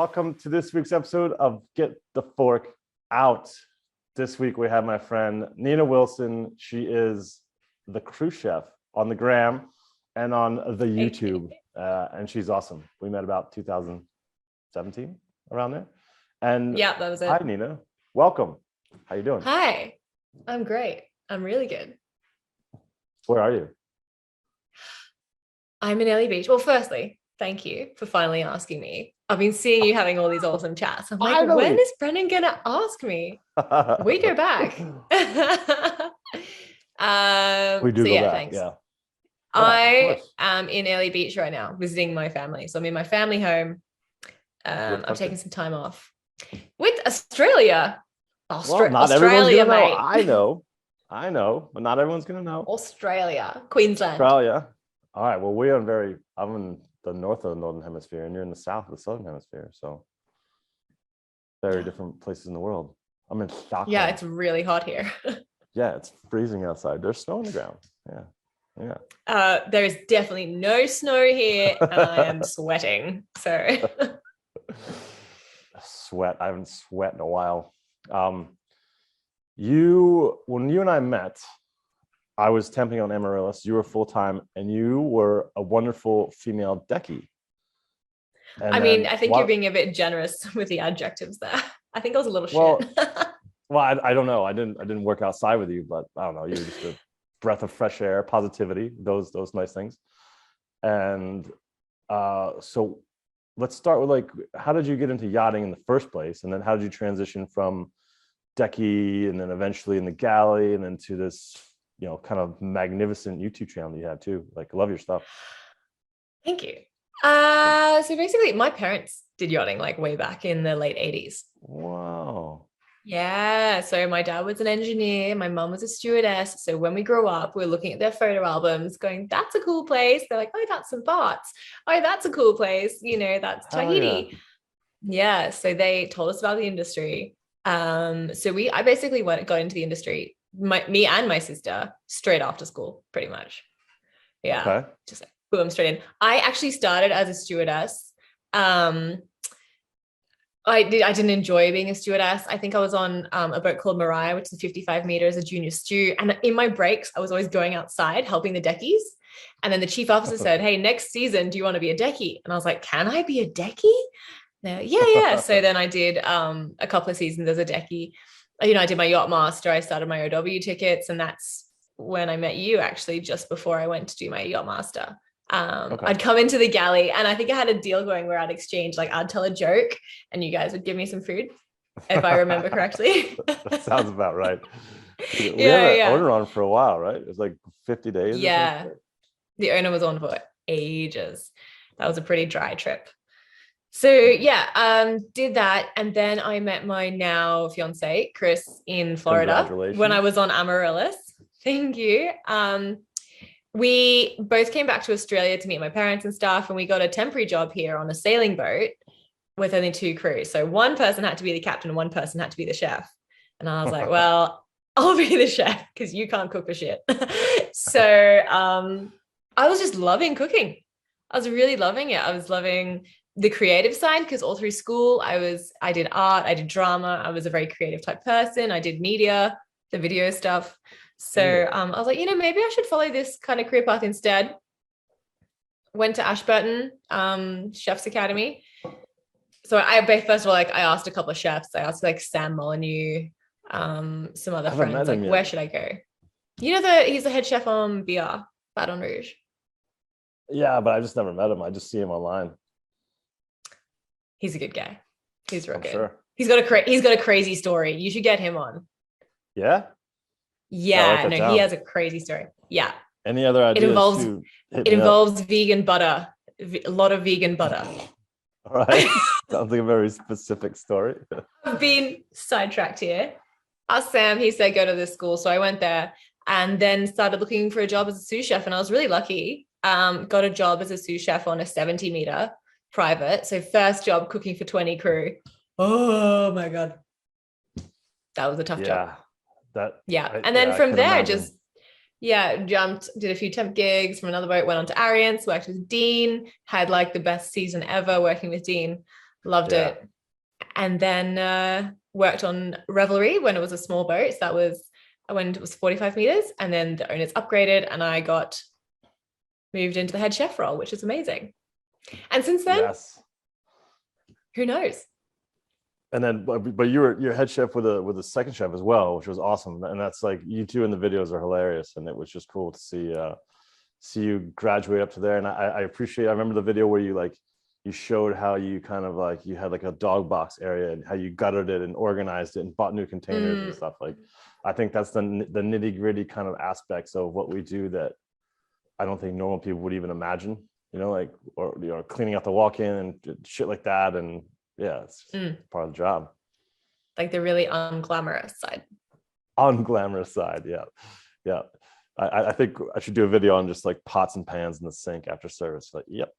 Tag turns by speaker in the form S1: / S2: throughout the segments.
S1: welcome to this week's episode of Get the Fork Out. This week we have my friend Nina Wilson. She is the cruise chef on the gram and on the YouTube, and she's awesome. We met about 2017, around there. And
S2: yeah, that was it.
S1: Hi, Nina. Welcome. How you doing?
S2: Hi, I'm great. I'm really good.
S1: Where are you?
S2: I'm in Ellie Beach. Well, firstly, thank you for finally asking me. I've been seeing you having all these awesome chats. I'm like,
S1: Finally.
S2: when is Brennan gonna ask me? We go back.
S1: We do go back.
S2: Thanks.
S1: Yeah.
S2: I am in Ellie Beach right now, visiting my family. So I'm in my family home. I'm taking some time off with Australia.
S1: Well, not
S2: Australia,
S1: everyone's gonna
S2: mate.
S1: know. I know, but not everyone's gonna know.
S2: Australia, Queensland.
S1: Australia. All right. Well, I'm in the north of the northern hemisphere, and you're in the south of the southern hemisphere. So very different places in the world. I'm in Stockholm.
S2: Yeah, it's really hot here.
S1: Yeah, it's freezing outside. There's snow on the ground. Yeah.
S2: There's definitely no snow here, and I am sweating. So
S1: Sweat. I haven't sweat in a while. When you and I met, I was temping on Amaryllis. You were full-time, and you were a wonderful female decky. And
S2: I mean, I think you're being a bit generous with the adjectives there. I think I was a little shit.
S1: Well, I don't know. I didn't work outside with you, but I don't know. You were just a breath of fresh air, positivity, those nice things. And so let's start with, like, how did you get into yachting in the first place? And then how did you transition from decky and then eventually in the galley and then to this, kind of magnificent YouTube channel that you have too? Like, I love your stuff.
S2: Thank you. So basically my parents did yachting like way back in the late 80s.
S1: Wow.
S2: Yeah. So my dad was an engineer. My mom was a stewardess. So when we grew up, we were looking at their photo albums going, that's a cool place. They're like, oh, that's St. Bart's. Oh, that's a cool place. That's Tahiti. Yeah. So they told us about the industry. I basically got into the industry, me and my sister, straight after school, pretty much. Yeah.
S1: Okay.
S2: Just like boom, straight in. I actually started as a stewardess. I didn't enjoy being a stewardess. I think I was on a boat called Mariah, which is 55 meters, a junior stew. And in my breaks, I was always going outside helping the deckies. And then the chief officer said, hey, next season, do you want to be a decky? And I was like, can I be a decky? Yeah. So then I did a couple of seasons as a decky. I did my Yacht Master. I started my OW tickets. And that's when I met you, actually, just before I went to do my Yacht Master. Okay. I'd come into the galley, and I think I had a deal going where I'd exchange, like, I'd tell a joke and you guys would give me some food, if I remember correctly.
S1: That sounds about right. We had an owner on for a while, right? It was like 50 days.
S2: Yeah. The owner was on for ages. That was a pretty dry trip. So did that. And then I met my now fiance, Chris, in Florida when I was on Amaryllis. Thank you. We both came back to Australia to meet my parents and stuff, and we got a temporary job here on a sailing boat with only 2 crews. So one person had to be the captain and one person had to be the chef. And I was like, well, I'll be the chef because you can't cook for shit. So I was just loving cooking. I was really loving it. I was loving the creative side because all through school I did art, I did drama. I was a very creative type person. I did media, the video stuff. So I was like, maybe I should follow this kind of career path instead. Went to Ashburton Chef's Academy. So first of all, I asked a couple of chefs. I asked like Sam Molyneux, some other friends, like, where should I go? He's the head chef on BR, Baton Rouge.
S1: Yeah, but I just never met him. I just see him online.
S2: He's a good guy. He's real good.
S1: Sure.
S2: He's got a crazy story. You should get him on.
S1: Yeah.
S2: Yeah, he has a crazy story. Yeah.
S1: Any other ideas?
S2: It involves vegan butter, a lot of vegan butter.
S1: All right. Sounds like a very specific story.
S2: I've been sidetracked here. Asked Sam, he said go to this school. So I went there and then started looking for a job as a sous chef. And I was really lucky. Got a job as a sous chef on a 70-meter private. So first job cooking for 20 crew. Oh my God. That was a tough job. And then from there, just jumped, did a few temp gigs from another boat, went on to Arians, worked with Dean, had like the best season ever working with Dean. Loved
S1: Yeah.
S2: it. And then worked on Revelry when it was a small boat. So that was when it was 45 meters. And then the owners upgraded and I got moved into the head chef role, which is amazing. And since then,
S1: Yes.
S2: who knows?
S1: And then, but you're head chef with a second chef as well, which was awesome. And that's like, you two in the videos are hilarious, and it was just cool to see you graduate up to there. And I appreciate. I remember the video where you showed how you kind of like you had like a dog box area and how you gutted it and organized it and bought new containers and stuff. Like, I think that's the nitty gritty kind of aspects of what we do that I don't think normal people would even imagine. Like, or cleaning out the walk-in and shit like that. And yeah, it's part of the job.
S2: Like the really unglamorous side.
S1: Unglamorous side, yeah. I think I should do a video on just like pots and pans in the sink after service. Like, yep.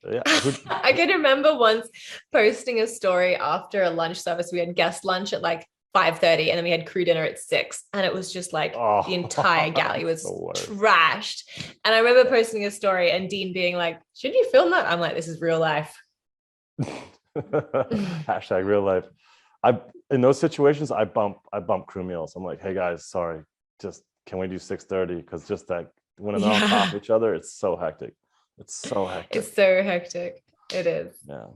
S1: Yeah.
S2: I can remember once posting a story after a lunch service. We had guest lunch at like 5:30 and then we had crew dinner at 6. And it was just like the entire galley was trashed. And I remember posting a story and Dean being like, should you film that? I'm like, this is real life.
S1: Hashtag real life. In those situations, I bump crew meals. I'm like, hey guys, sorry, just can we do 6:30? Because just that when they're on top of each other, it's so hectic. It's so hectic.
S2: It is.
S1: Yeah.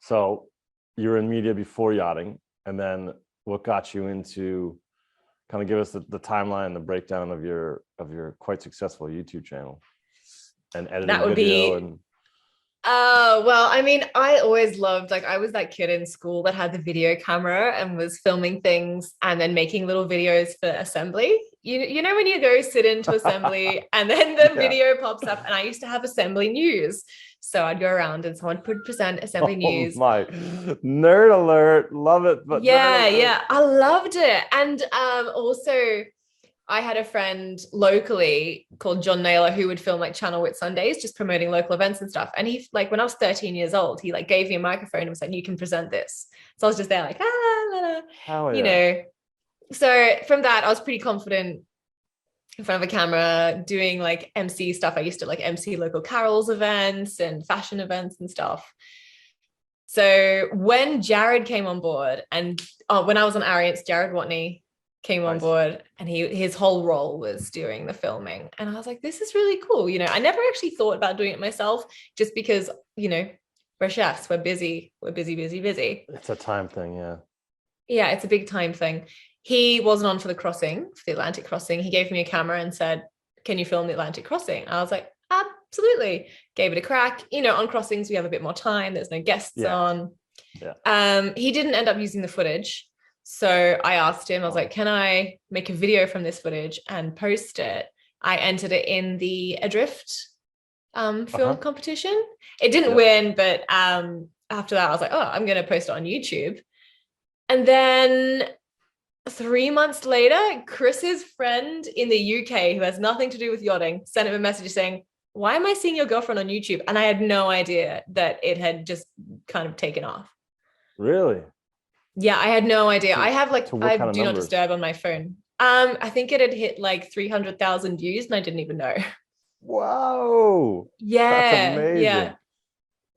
S1: So you were in media before yachting, and then what got you into kind of give us the timeline, the breakdown of your quite successful YouTube channel and editing
S2: that would
S1: video
S2: be well, I mean, I always loved, like, I was that kid in school that had the video camera and was filming things and then making little videos for assembly. You know, when you go sit into assembly and then the video pops up, and I used to have assembly news. So I'd go around and someone would present assembly news.
S1: My nerd alert. Love it. But
S2: yeah, I loved it. And also I had a friend locally called John Naylor who would film like Channel Wit Sundays, just promoting local events and stuff. And he, like, when I was 13 years old, he like gave me a microphone and was like, you can present this. So I was just there like, you know. So from that, I was pretty confident in front of a camera doing like MC stuff. I used to like MC local carols events and fashion events and stuff. So when Jared came on board, and when I was on Ariance, Jared Watney came on board, and his whole role was doing the filming. And I was like, this is really cool. You know, I never actually thought about doing it myself, just because, you know, we're chefs, we're busy.
S1: It's a time thing.
S2: Yeah, it's a big time thing. He wasn't on for the Atlantic crossing. He gave me a camera and said, can you film the Atlantic crossing? I was like, absolutely. Gave it a crack. You know, on crossings, we have a bit more time. There's no guests on. He didn't end up using the footage. So I asked him, I was like, can I make a video from this footage and post it? I entered it in the Adrift film competition. It didn't win, but after that, I was like, oh, I'm going to post it on YouTube. And then 3 months later, Chris's friend in the UK, who has nothing to do with yachting, sent him a message saying, why am I seeing your girlfriend on YouTube? And I had no idea that it had just kind of taken off.
S1: Really?
S2: Yeah, I had no idea. I have like, I do not
S1: numbers?
S2: disturb on my phone. I think it had hit like 300,000 views and I didn't even know.
S1: Wow.
S2: Yeah.
S1: That's amazing.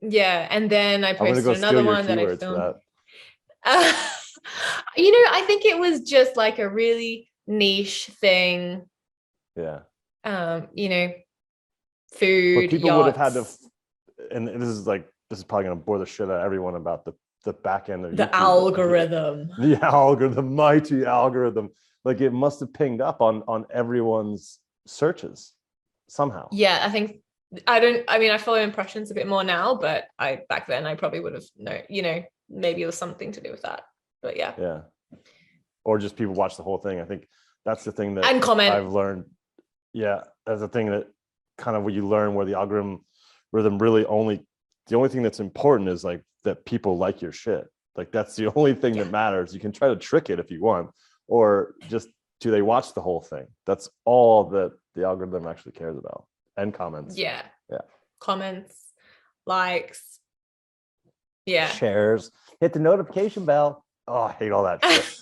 S2: Yeah. And then I posted another one that I filmed. You know, I think it was just like a really niche thing.
S1: Yeah.
S2: You know, food,
S1: but people
S2: yachts.
S1: would have had to, and this is probably going to bore the shit out of everyone about the back end of
S2: the
S1: YouTube,
S2: algorithm.
S1: The algorithm, mighty algorithm. Like, it must have pinged up on everyone's searches somehow.
S2: Yeah, I follow impressions a bit more now, but back then I probably would have maybe it was something to do with that. But yeah.
S1: Or just people watch the whole thing. I think that's the thing that
S2: and comment.
S1: I've learned. Yeah, that's the thing that kind of what you learn, where the algorithm really the only thing that's important is like that people like your shit. Like, that's the only thing that matters. You can try to trick it if you want, or just do they watch the whole thing? That's all that the algorithm actually cares about. And comments.
S2: Yeah. Comments, likes,
S1: shares, hit the notification bell. Oh, I hate all that shit.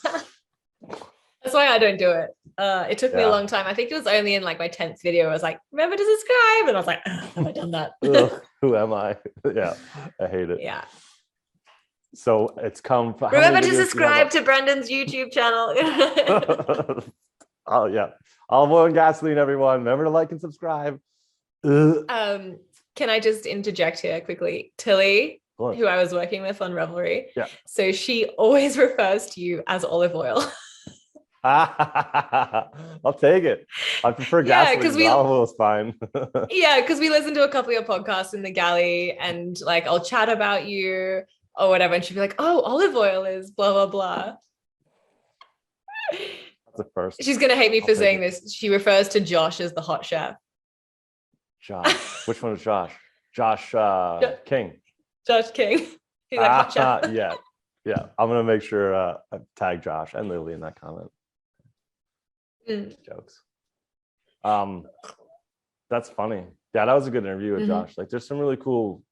S2: why I don't do it. It took me a
S1: Yeah.
S2: long time. I think it was only in like my 10th video. I was like, remember to subscribe. And I was like, have I done that?
S1: Ugh, who am I? Yeah, I hate it.
S2: Yeah.
S1: So it's come. How
S2: Remember
S1: many
S2: to
S1: videos do you have
S2: subscribe
S1: up?
S2: to Brendan's YouTube channel.
S1: Oh yeah, olive oil and gasoline, everyone. Remember to like and subscribe. Ugh.
S2: Can I just interject here quickly? Tilly, who I was working with on Revelry.
S1: Yeah.
S2: So she always refers to you as olive oil.
S1: I'll take it. I prefer
S2: Yeah,
S1: gasoline, but olive oil is fine.
S2: Yeah, because we listen to a couple of your podcasts in the galley, and like I'll chat about you or whatever, and she'll be like, "Oh, olive oil is blah blah blah."
S1: That's the first.
S2: She's gonna hate me for saying this. She refers to Josh as the hot chef.
S1: Josh. Which one is Josh? Josh King.
S2: Josh King. He's like hot chef.
S1: Yeah. Yeah. I'm gonna make sure I tag Josh and Lily in that comment. Jokes. That's funny. Yeah, that was a good interview with Josh. Like there's some really cool,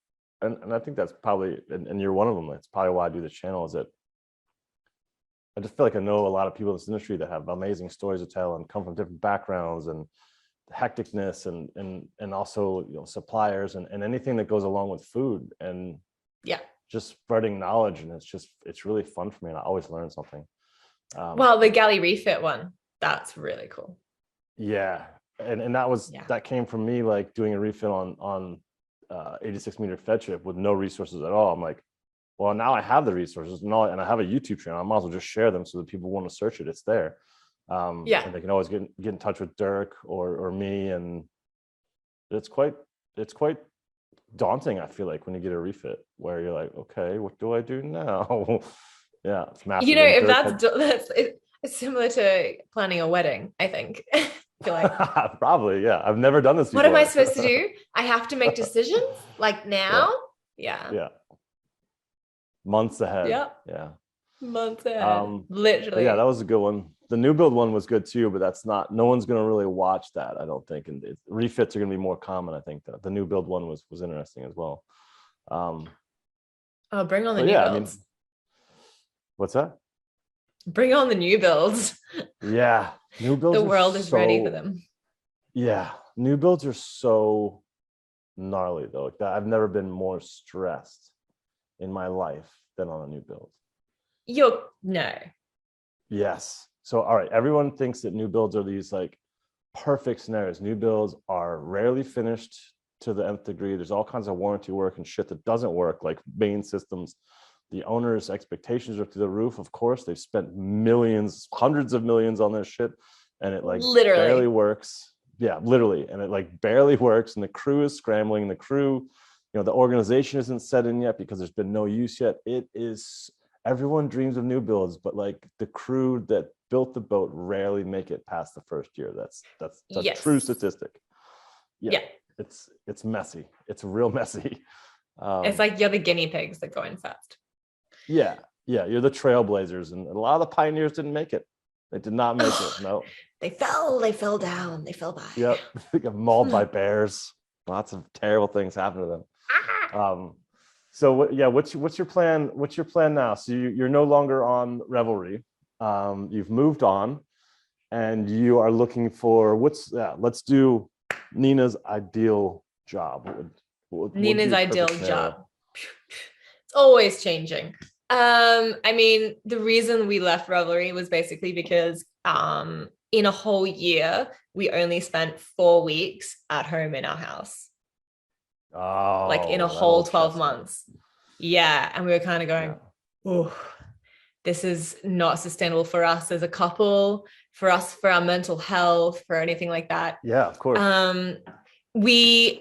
S1: and I think that's probably, and you're one of them. That's probably why I do this channel, is that I just feel like I know a lot of people in this industry that have amazing stories to tell and come from different backgrounds, and hecticness and also, you know, suppliers and anything that goes along with food, and
S2: yeah,
S1: just spreading knowledge. And it's really fun for me, and I always learn something.
S2: Well, the galley refit one, that's really cool.
S1: Yeah. And that came from me, like doing a refit on 86-meter fed trip with no resources at all. I'm like, well, now I have the resources and I have a YouTube channel. I might as well just share them so that people want to search it. It's there. And they can always get in touch with Dirk or me. And it's quite daunting, I feel like, when you get a refit where you're like, okay, what do I do now? Yeah, it's massive.
S2: You know, if that's it's similar to planning a wedding, I think. I feel like
S1: probably, yeah. I've never done this before.
S2: What am I supposed to do? I have to make decisions like now. Yeah.
S1: Months ahead.
S2: Yeah. Months ahead. Literally.
S1: Yeah, that was a good one. The new build one was good too, but no one's going to really watch that, I don't think. And refits are going to be more common. I think that the new build one was interesting as well.
S2: Bring on the new builds. I mean,
S1: what's that?
S2: Bring on the new builds.
S1: Yeah, new builds.
S2: The world is ready for them.
S1: Yeah, new builds are so gnarly though. Like I've never been more stressed in my life than on a new build.
S2: No.
S1: Yes. So, all right, everyone thinks that new builds are these like perfect scenarios. New builds are rarely finished to the nth degree. There's all kinds of warranty work and shit that doesn't work, like main systems. The owner's expectations are through the roof. Of course, they've spent millions, hundreds of millions on this shit, and it like barely works. Yeah, literally. And it like barely works. And the crew is scrambling. The crew, you know, the organization isn't set in yet because there's been no use yet. It is, everyone dreams of new builds, but like the crew that built the boat rarely make it past the first year. That's a true statistic. Yeah. It's messy. It's real messy.
S2: It's like you're the guinea pigs that go in first.
S1: Yeah. You're the trailblazers, and a lot of the pioneers didn't make it. They did not make it. No.
S2: They fell down, they fell by.
S1: Yep. They got mauled by bears. Lots of terrible things happen to them. So what's your plan? What's your plan now? So you're no longer on Revelry. You've moved on, and you are looking for let's do Nina's ideal job.
S2: Nina's ideal job. It's always changing. I mean, the reason we left Revelry was basically because in a whole year, we only spent 4 weeks at home in our house.
S1: Oh,
S2: like in a whole 12 months. Yeah. And we were kind of going, oh, this is not sustainable for us as a couple, for us, for our mental health, for anything like that.
S1: Yeah, of course.
S2: We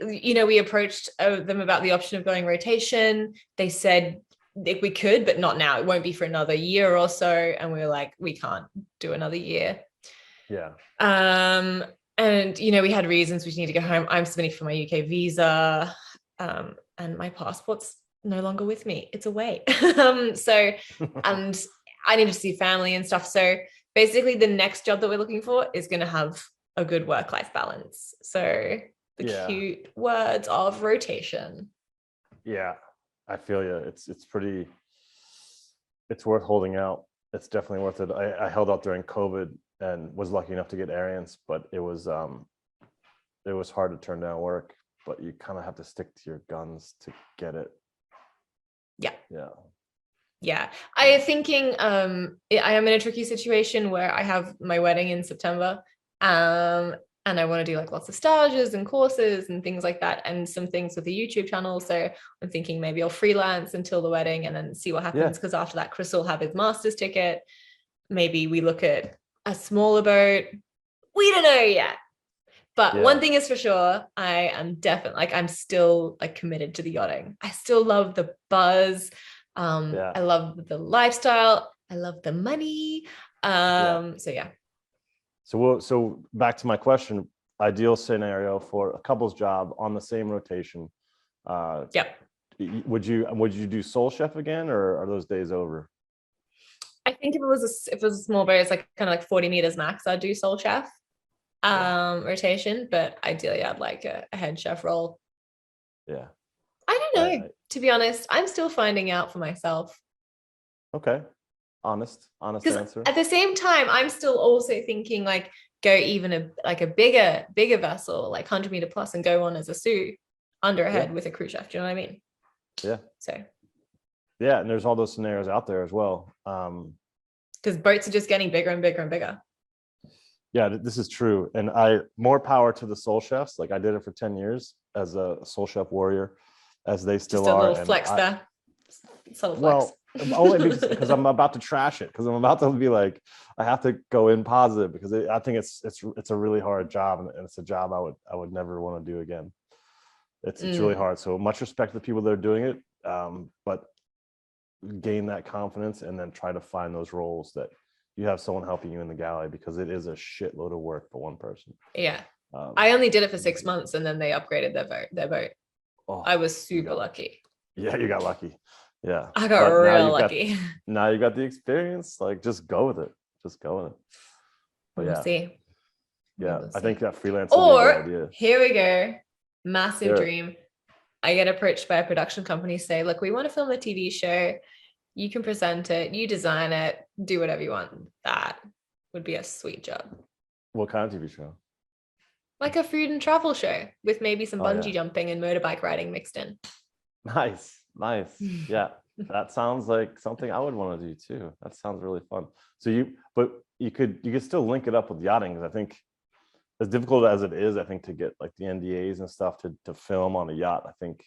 S2: approached them about the option of going rotation. They said if we could, but not now. It won't be for another year or so. And we were like, we can't do another year.
S1: Yeah.
S2: And we had reasons we need to go home. I'm submitting for my UK visa, and my passport's no longer with me. It's away. And I need to see family and stuff. So basically, the next job that we're looking for is going to have a good work-life balance. So the cute words of rotation.
S1: Yeah, I feel you. It's worth holding out. It's definitely worth it. I held out during COVID and was lucky enough to get Arians, but it was hard to turn down work, but you kind of have to stick to your guns to get it.
S2: Yeah. I am thinking I am in a tricky situation where I have my wedding in September, and I want to do like lots of stages and courses and things like that, and some things with the YouTube channel. So I'm thinking maybe I'll freelance until the wedding and then see what happens, because after that Chris will have his master's ticket. Maybe we look at a smaller boat. We don't know yet. But one thing is for sure, I am definitely like, I'm still like committed to the yachting. I still love the buzz. I love the lifestyle. I love the money.
S1: So back to my question, ideal scenario for a couple's job on the same rotation. Would you do sole chef again, or are those days over?
S2: I think if it was a small boat, it's like kind of like 40 meters max, I'd do sole chef rotation, but ideally I'd like a head chef role. I don't know, to be honest. I'm still finding out for myself.
S1: Okay. Honest answer.
S2: At the same time, I'm still also thinking like go even a bigger vessel, like 100-meter plus, and go on as a sous under a head with a crew chef. Do you know what I mean?
S1: And there's all those scenarios out there as well.
S2: Because boats are just getting bigger and bigger and bigger.
S1: Yeah, this is true. And more power to the sole chefs. Like I did it for 10 years as a sole chef warrior, as they still are.
S2: Just a little flex there. Subtle flex.
S1: Well, only because I'm about to trash it, because I'm about to be like, I have to go in positive, because I think it's a really hard job, and it's a job I would never want to do again. It's really hard. So much respect to the people that are doing it, but gain that confidence and then try to find those roles that you have someone helping you in the galley, because it is a shitload of work for one person.
S2: I only did it for 6 months, and then they upgraded their boat. I was super lucky.
S1: Yeah, you got lucky. Yeah,
S2: I got real lucky.
S1: Now you got the experience. Like, just go with it. But
S2: we'll see.
S1: I think that freelance.
S2: Or here we go, massive dream. I get approached by a production company, say, look, we want to film a TV show. You can present it, you design it, do whatever you want. That would be a sweet job.
S1: What kind of TV show?
S2: Like a food and travel show with maybe some bungee jumping and motorbike riding mixed in.
S1: Nice. Yeah, that sounds like something I would want to do too. That sounds really fun. So you could still link it up with yachting, because I think, as difficult as it is, I think, to get like the NDAs and stuff to film on a yacht, I think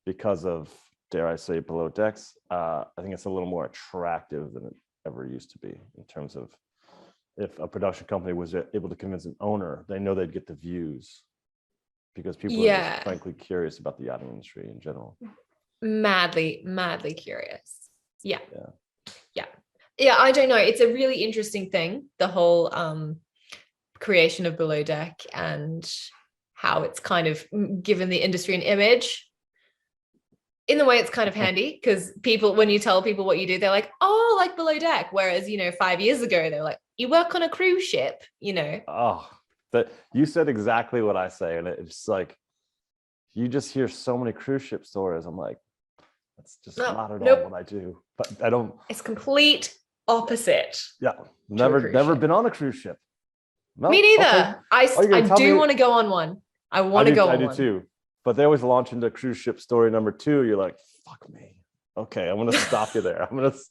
S1: because of, dare I say, below decks, I think it's a little more attractive than it ever used to be, in terms of, if a production company was able to convince an owner, they know they'd get the views, because people are just frankly curious about the yachting industry in general.
S2: Madly curious. Yeah, I don't know, it's a really interesting thing, the whole creation of below deck, and how it's kind of given the industry an image. In the way, it's kind of handy, because people, when you tell people what you do, they're like, oh, like below deck, whereas 5 years ago they're like, you work on a cruise ship.
S1: That you said exactly what I say, and it's like, you just hear so many cruise ship stories. I'm like, that's just not at all what I do. But I don't.
S2: It's complete opposite.
S1: Yeah, never been on a cruise ship. No,
S2: me neither. Okay. I do want to go on one. I want to go on one. I do
S1: too. But they always launch into cruise ship story number 2. You're like, fuck me. Okay, I'm gonna stop you there. It's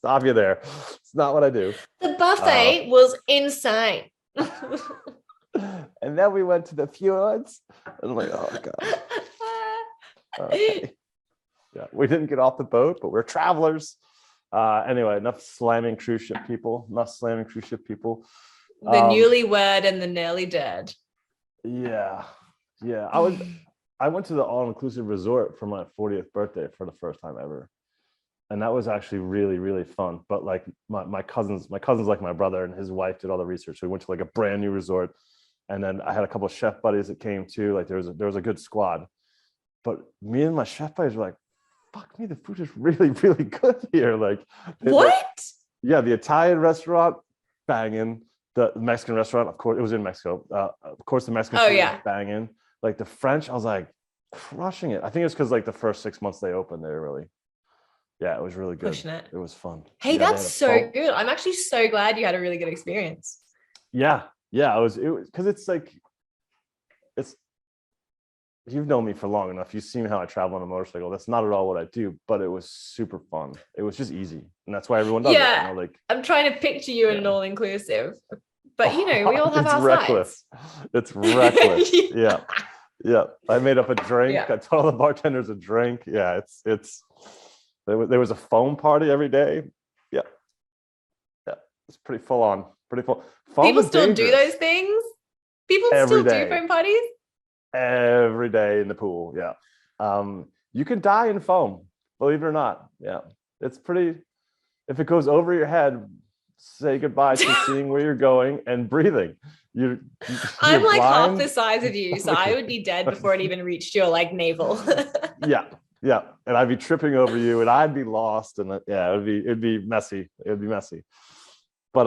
S1: not what I do.
S2: The buffet was insane.
S1: And then we went to the fjords, and I'm like, oh god. Okay. Yeah, we didn't get off the boat, but we're travelers. Anyway, enough slamming cruise ship people. The
S2: newlywed and the nearly dead.
S1: Yeah. I went to the all-inclusive resort for my 40th birthday for the first time ever, and that was actually really, really fun. But like my cousins like my brother, and his wife did all the research. So we went to like a brand new resort, and then I had a couple of chef buddies that came too. Like there was a good squad. But me and my chef buddies were like, fuck me, the food is really, really good here. Like,
S2: what?
S1: The Italian restaurant, banging. The Mexican restaurant, of course, it was in Mexico. Of course, the Mexican food was banging. Like the French, I was like crushing it. I think it's because like the first 6 months they opened, they were really, it was really good.
S2: Pushing it.
S1: It was fun.
S2: Hey, that's so good. I'm actually so glad you had a really good experience.
S1: Yeah, yeah. It was because it's like it's you've known me for long enough. You've seen how I travel on a motorcycle. That's not at all what I do, but it was super fun. It was just easy, and that's why everyone does it.
S2: Yeah,
S1: Like
S2: I'm trying to picture you in an
S1: yeah.
S2: all-inclusive, but we all have
S1: It's
S2: our
S1: reckless.
S2: sides.
S1: It's reckless.
S2: Yeah.
S1: Yeah, yeah. I made up a drink.
S2: Yeah.
S1: I told all the bartenders a drink. Yeah, it's there was a foam party every day. Yeah, yeah. It's pretty full on. Pretty full. Foam
S2: People
S1: is
S2: still do those
S1: dangerous
S2: things. People
S1: every
S2: still do
S1: day.
S2: foam parties.
S1: Every day in the pool. Yeah. You can die in foam, believe it or not. Yeah. It's pretty, if it goes over your head, say goodbye to seeing where you're going and breathing. You're
S2: I'm like half
S1: blind.
S2: the size of you, so I would be dead before it even reached your like navel.
S1: Yeah. Yeah. And I'd be tripping over you and I'd be lost. And yeah, it'd be messy. It'd be messy. But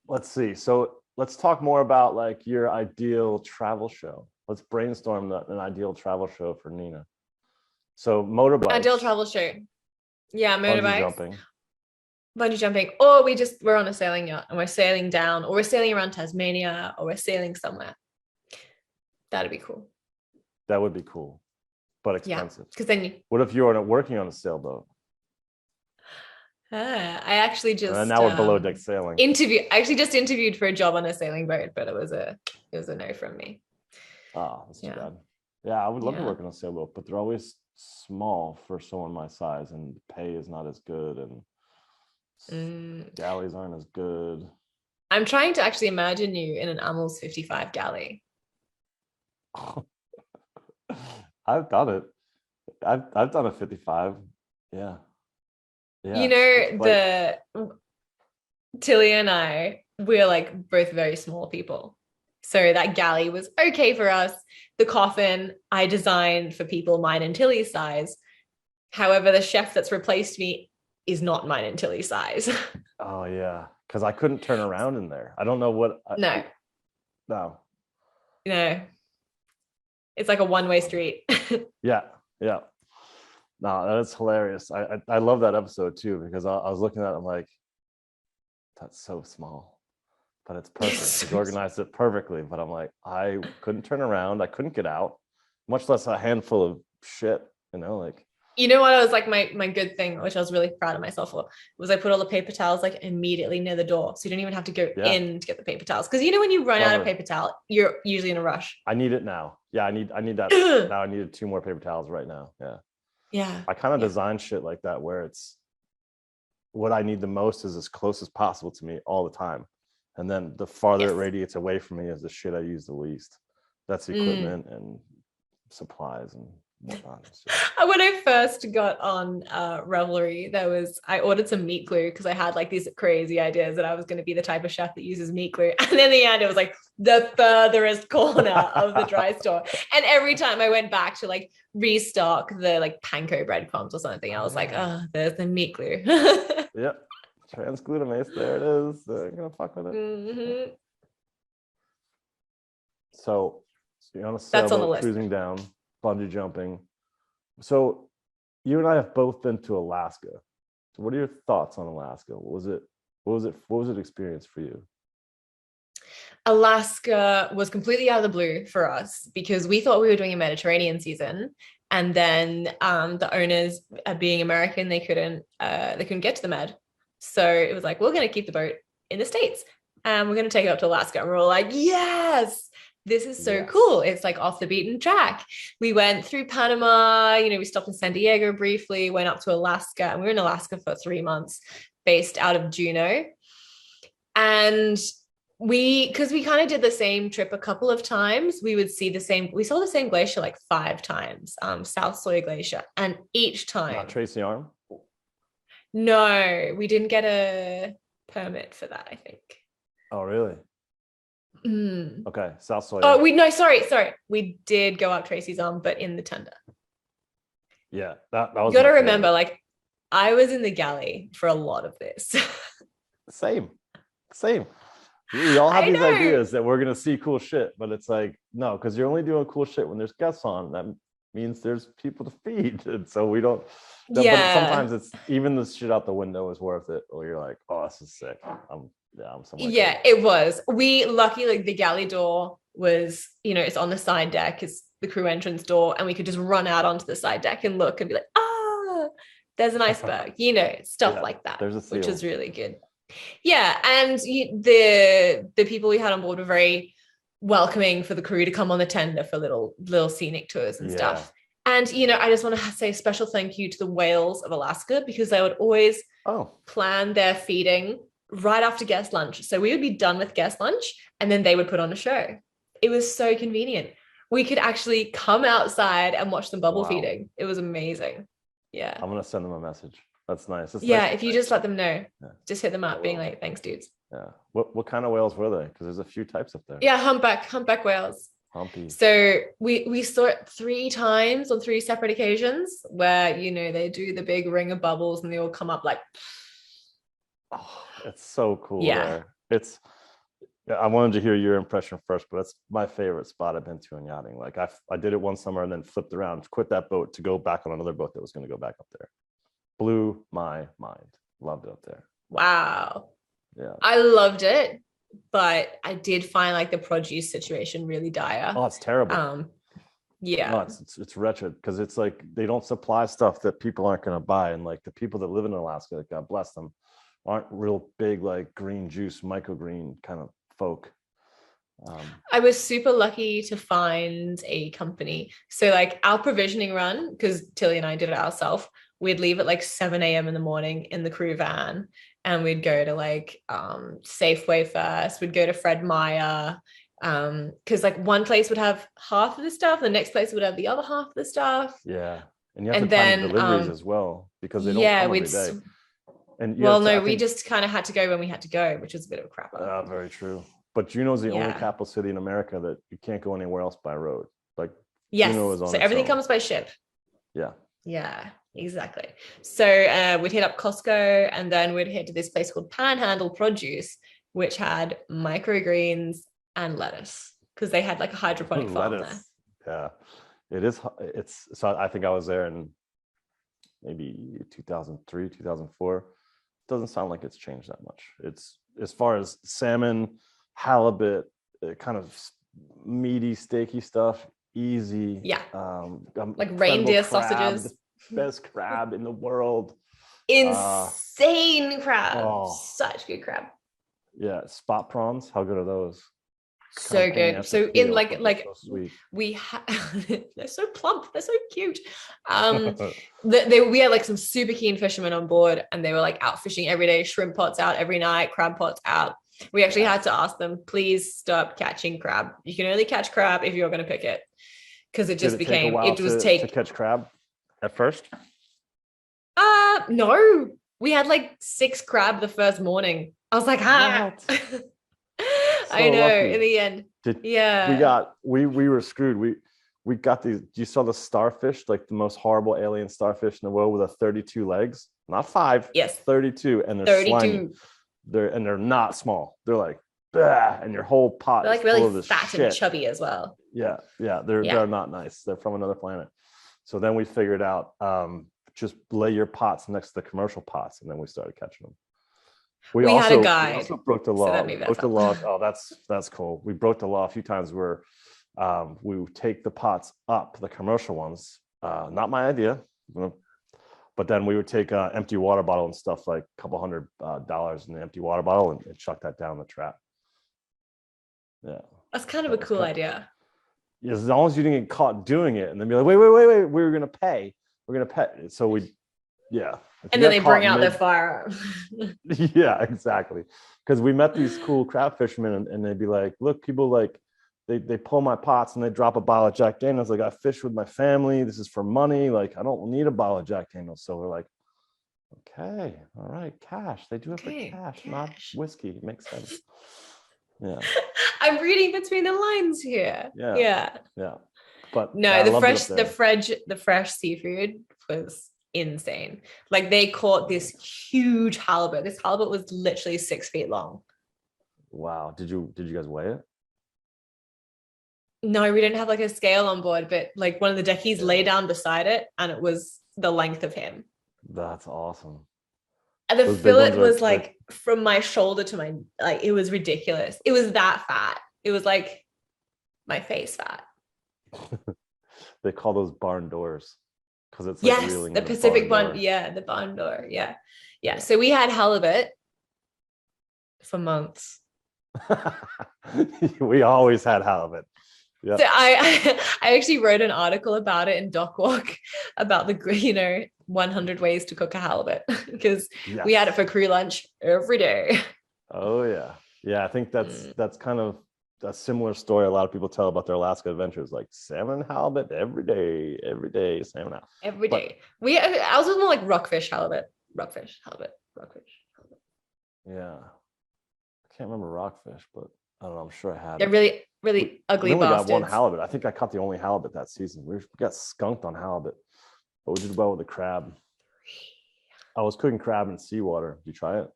S1: let's see. So let's talk more about like your ideal travel show. Let's brainstorm an ideal travel show for Nina. So motorbikes,
S2: Ideal travel show. Yeah,
S1: bungee
S2: motorbikes,
S1: jumping.
S2: bungee jumping, or we're on a sailing yacht and we're sailing down, or we're sailing around Tasmania, or we're sailing somewhere. That'd be cool.
S1: That would be cool, but
S2: Yeah,
S1: expensive.
S2: because then
S1: What if you're working on a sailboat?
S2: I actually just
S1: And now we're below deck sailing.
S2: I actually just interviewed for a job on a sailing boat, but it was a no from me.
S1: Oh, that's too
S2: Yeah.
S1: bad. Yeah, I would love to
S2: Yeah.
S1: work on a sailboat, but they're always small for someone my size, and pay is not as good, and galleys aren't as good.
S2: I'm trying to actually imagine you in an Amels 55 galley.
S1: I've done it. I've done a 55. Yeah. Yeah.
S2: The Tilly and I, we're like both very small people. So that galley was okay for us. The coffin I designed for people mine and Tilly's size. However, the chef that's replaced me is not mine and Tilly's size.
S1: Oh yeah, because I couldn't turn around in there. I don't know what.
S2: No.
S1: No.
S2: It's like a one-way street.
S1: Yeah, yeah. No, that is hilarious. I love that episode too because I was looking at it, I'm like, that's so small, but it's perfect. He's organized it perfectly. But I'm like, I couldn't turn around. I couldn't get out, much less a handful of shit. Like.
S2: You know what? I was like my good thing, which I was really proud of myself for, was I put all the paper towels like immediately near the door, so you don't even have to go in to get the paper towels. Because when you run out of paper towel, you're usually in a rush.
S1: I need it now. Yeah, I need that now. I needed 2 more paper towels right now. Yeah.
S2: Yeah.
S1: I kind of design shit like that where it's what I need the most is as close as possible to me all the time, and then the farther it radiates away from me is the shit I use the least. That's equipment and supplies and whatnot.
S2: When I first got on Revelry, I ordered some meat glue because I had like these crazy ideas that I was going to be the type of chef that uses meat glue, and in the end it was like the furthest corner of the dry store, and every time I went back to like restock the like panko breadcrumbs or something, I was like, oh, there's the meat glue.
S1: Yep, transglutamase, there it is. They're gonna fuck with it. So you're on a sailboat cruising down, bungee jumping. So you and I have both been to Alaska. So what are your thoughts on Alaska? What was it experience for you?
S2: Couldn't was completely out of the blue for us because we thought we were doing a Mediterranean season, and then the owners, being American, they couldn't get to the Med, so it was like, we're going to keep the boat in the States and we're going to take it up to Alaska. And we're all like, yes, this is so cool. It's like off the beaten track. We went through Panama, we stopped in San Diego briefly, went up to Alaska, and we were in Alaska for 3 months, based out of Juneau. And because we kind of did the same trip a couple of times, we saw the same glacier like 5 times, South Sawyer Glacier. And each time.
S1: Not Tracy Arm?
S2: No, we didn't get a permit for that, I think.
S1: Oh, really? Okay, South Sawyer.
S2: Oh, sorry. We did go up Tracy's Arm, but in the tender.
S1: Yeah, that was.
S2: You got to remember, like, I was in the galley for a lot of this.
S1: Same. We all have these ideas that we're gonna see cool shit, but it's like, no, because you're only doing cool shit when there's guests on. That means there's people to feed, and so we don't. But sometimes it's even the shit out the window is worth it. Or you're like, oh, this is sick. I'm Yeah, I'm somewhere.
S2: Yeah, it was. We lucky like the galley door was, it's on the side deck, it's the crew entrance door, and we could just run out onto the side deck and look and be like, there's an iceberg, stuff like that,
S1: There's a seal.
S2: which is really good. Yeah, and the people we had on board were very welcoming for the crew to come on the tender for little scenic tours and stuff. And I just want to say a special thank you to the whales of Alaska, because they would always plan their feeding right after guest lunch. So we would be done with guest lunch and then they would put on a show. It was so convenient. We could actually come outside and watch them bubble feeding. It was amazing. Yeah.
S1: I'm gonna send them a message. That's nice.
S2: If you just let them know, just hit them up being like, thanks, dudes.
S1: Yeah. What kind of whales were they? Because there's a few types up there.
S2: Yeah, humpback whales.
S1: Humpy.
S2: So we saw it 3 times on 3 separate occasions where, they do the big ring of bubbles and they all come up like.
S1: Oh, it's so cool.
S2: Yeah.
S1: There. I wanted to hear your impression first, but it's my favorite spot I've been to in yachting. Like I did it one summer and then flipped around, quit that boat to go back on another boat that was going to go back up there. Blew my mind. Loved it up there.
S2: Wow.
S1: Yeah.
S2: I loved it, but I did find like the produce situation really dire.
S1: Oh, it's terrible.
S2: Yeah.
S1: No, it's wretched because it's like they don't supply stuff that people aren't going to buy. And like the people that live in Alaska, God bless them, aren't real big like green juice, microgreen kind of folk.
S2: I was super lucky to find a company. So like our provisioning run, because Tilly and I did it ourselves, we'd leave at like 7 a.m. in the morning in the crew van, and we'd go to like Safeway first. We'd go to Fred Meyer, because like one place would have half of the stuff, the next place would have the other half of the stuff.
S1: Yeah, and you have to time deliveries as well, because they don't come every day. And
S2: we just kind of had to go when we had to go, which was a bit of a crapper.
S1: Very true. But Juneau's the only capital city in America that you can't go anywhere else by road. Like Juneau is on
S2: so everything comes by ship.
S1: Yeah,
S2: exactly. So we'd hit up Costco, and then we'd head to this place called Panhandle Produce, which had microgreens and lettuce, because they had like a hydroponic farm there.
S1: Yeah, it is. It's so I think I was there in maybe 2003, 2004. Doesn't sound like it's changed that much. It's as far as salmon, halibut, kind of meaty, steaky stuff, easy.
S2: Yeah. Like reindeer sausages.
S1: Best crab in the world.
S2: Insane crab. Such good crab.
S1: Yeah. Spot prawns. How good are those?
S2: So good. So in like
S1: so
S2: we they're so plump, they're so cute. We had like some super keen fishermen on board, and they were like out fishing every day, shrimp pots out every night, crab pots out. We actually had to ask them, please stop catching crab. You can only catch crab if you're going to pick it, because it just became
S1: to catch crab at first.
S2: No, we had like 6 crab the first morning. I was like, I know. Lucky. In the end,
S1: we were screwed. We got these. You saw the starfish, like the most horrible alien starfish in the world, with a 32 legs, not 5.
S2: Yes,
S1: 32, and they're 32. Slimy. They're not small. They're like, bah, and your whole pot.
S2: They're like really fat and chubby as well.
S1: Yeah. They're not nice. They're from another planet. So then we figured out, just lay your pots next to the commercial pots, and then we started catching them.
S2: We had a guide.
S1: We also broke the law. Oh, that's cool. We broke the law a few times where we would take the pots up, the commercial ones. Not my idea, but then we would take an empty water bottle and stuff, like a couple $100 in the empty water bottle, and chuck that down the trap. Yeah,
S2: that's kind of a cool idea.
S1: Yeah, as long as you didn't get caught doing it, and then be like, wait, we're gonna pay. So we. Yeah.
S2: And then they bring out their firearm.
S1: Yeah, exactly. Because we met these cool crab fishermen, and they'd be like, look, people like, they pull my pots and they drop a bottle of Jack Daniels. Like, I fish with my family. This is for money. Like, I don't need a bottle of Jack Daniels. So we're like, okay, all right, cash. They do it for cash, not whiskey. It makes sense. Yeah.
S2: I'm reading between the lines here. Yeah. But no, the fresh seafood was insane. Like, they caught this huge halibut. This halibut was literally 6 feet long.
S1: Wow. Did you guys weigh it?
S2: No, we didn't have like a scale on board, but like one of the deckies lay down beside it, and it was the length of him.
S1: That's awesome.
S2: And the fillet was like from my shoulder to my, like, it was ridiculous. It was that fat. It was like my face fat.
S1: They call those barn doors because it's like
S2: Yes,
S1: reeling
S2: the
S1: in
S2: Pacific
S1: barn
S2: one. Yeah, the barn door. Yeah. Yeah. So we had halibut for months.
S1: We always had halibut. Yeah.
S2: So I actually wrote an article about it in Dock Walk about the 100 ways to cook a halibut because we had it for crew lunch every day.
S1: Oh yeah, yeah. I think that's kind of a similar story a lot of people tell about their Alaska adventures, like salmon and halibut every day, salmon halibut.
S2: Every day. I was more like rockfish halibut, rockfish halibut, rockfish halibut.
S1: Yeah, I can't remember rockfish, but I don't know. I'm sure I had.
S2: They're really, really ugly
S1: we only
S2: bastards.
S1: got one halibut. I think I caught the only halibut that season. We got skunked on halibut, but we did well with the crab. I was cooking crab in seawater. Did you try it?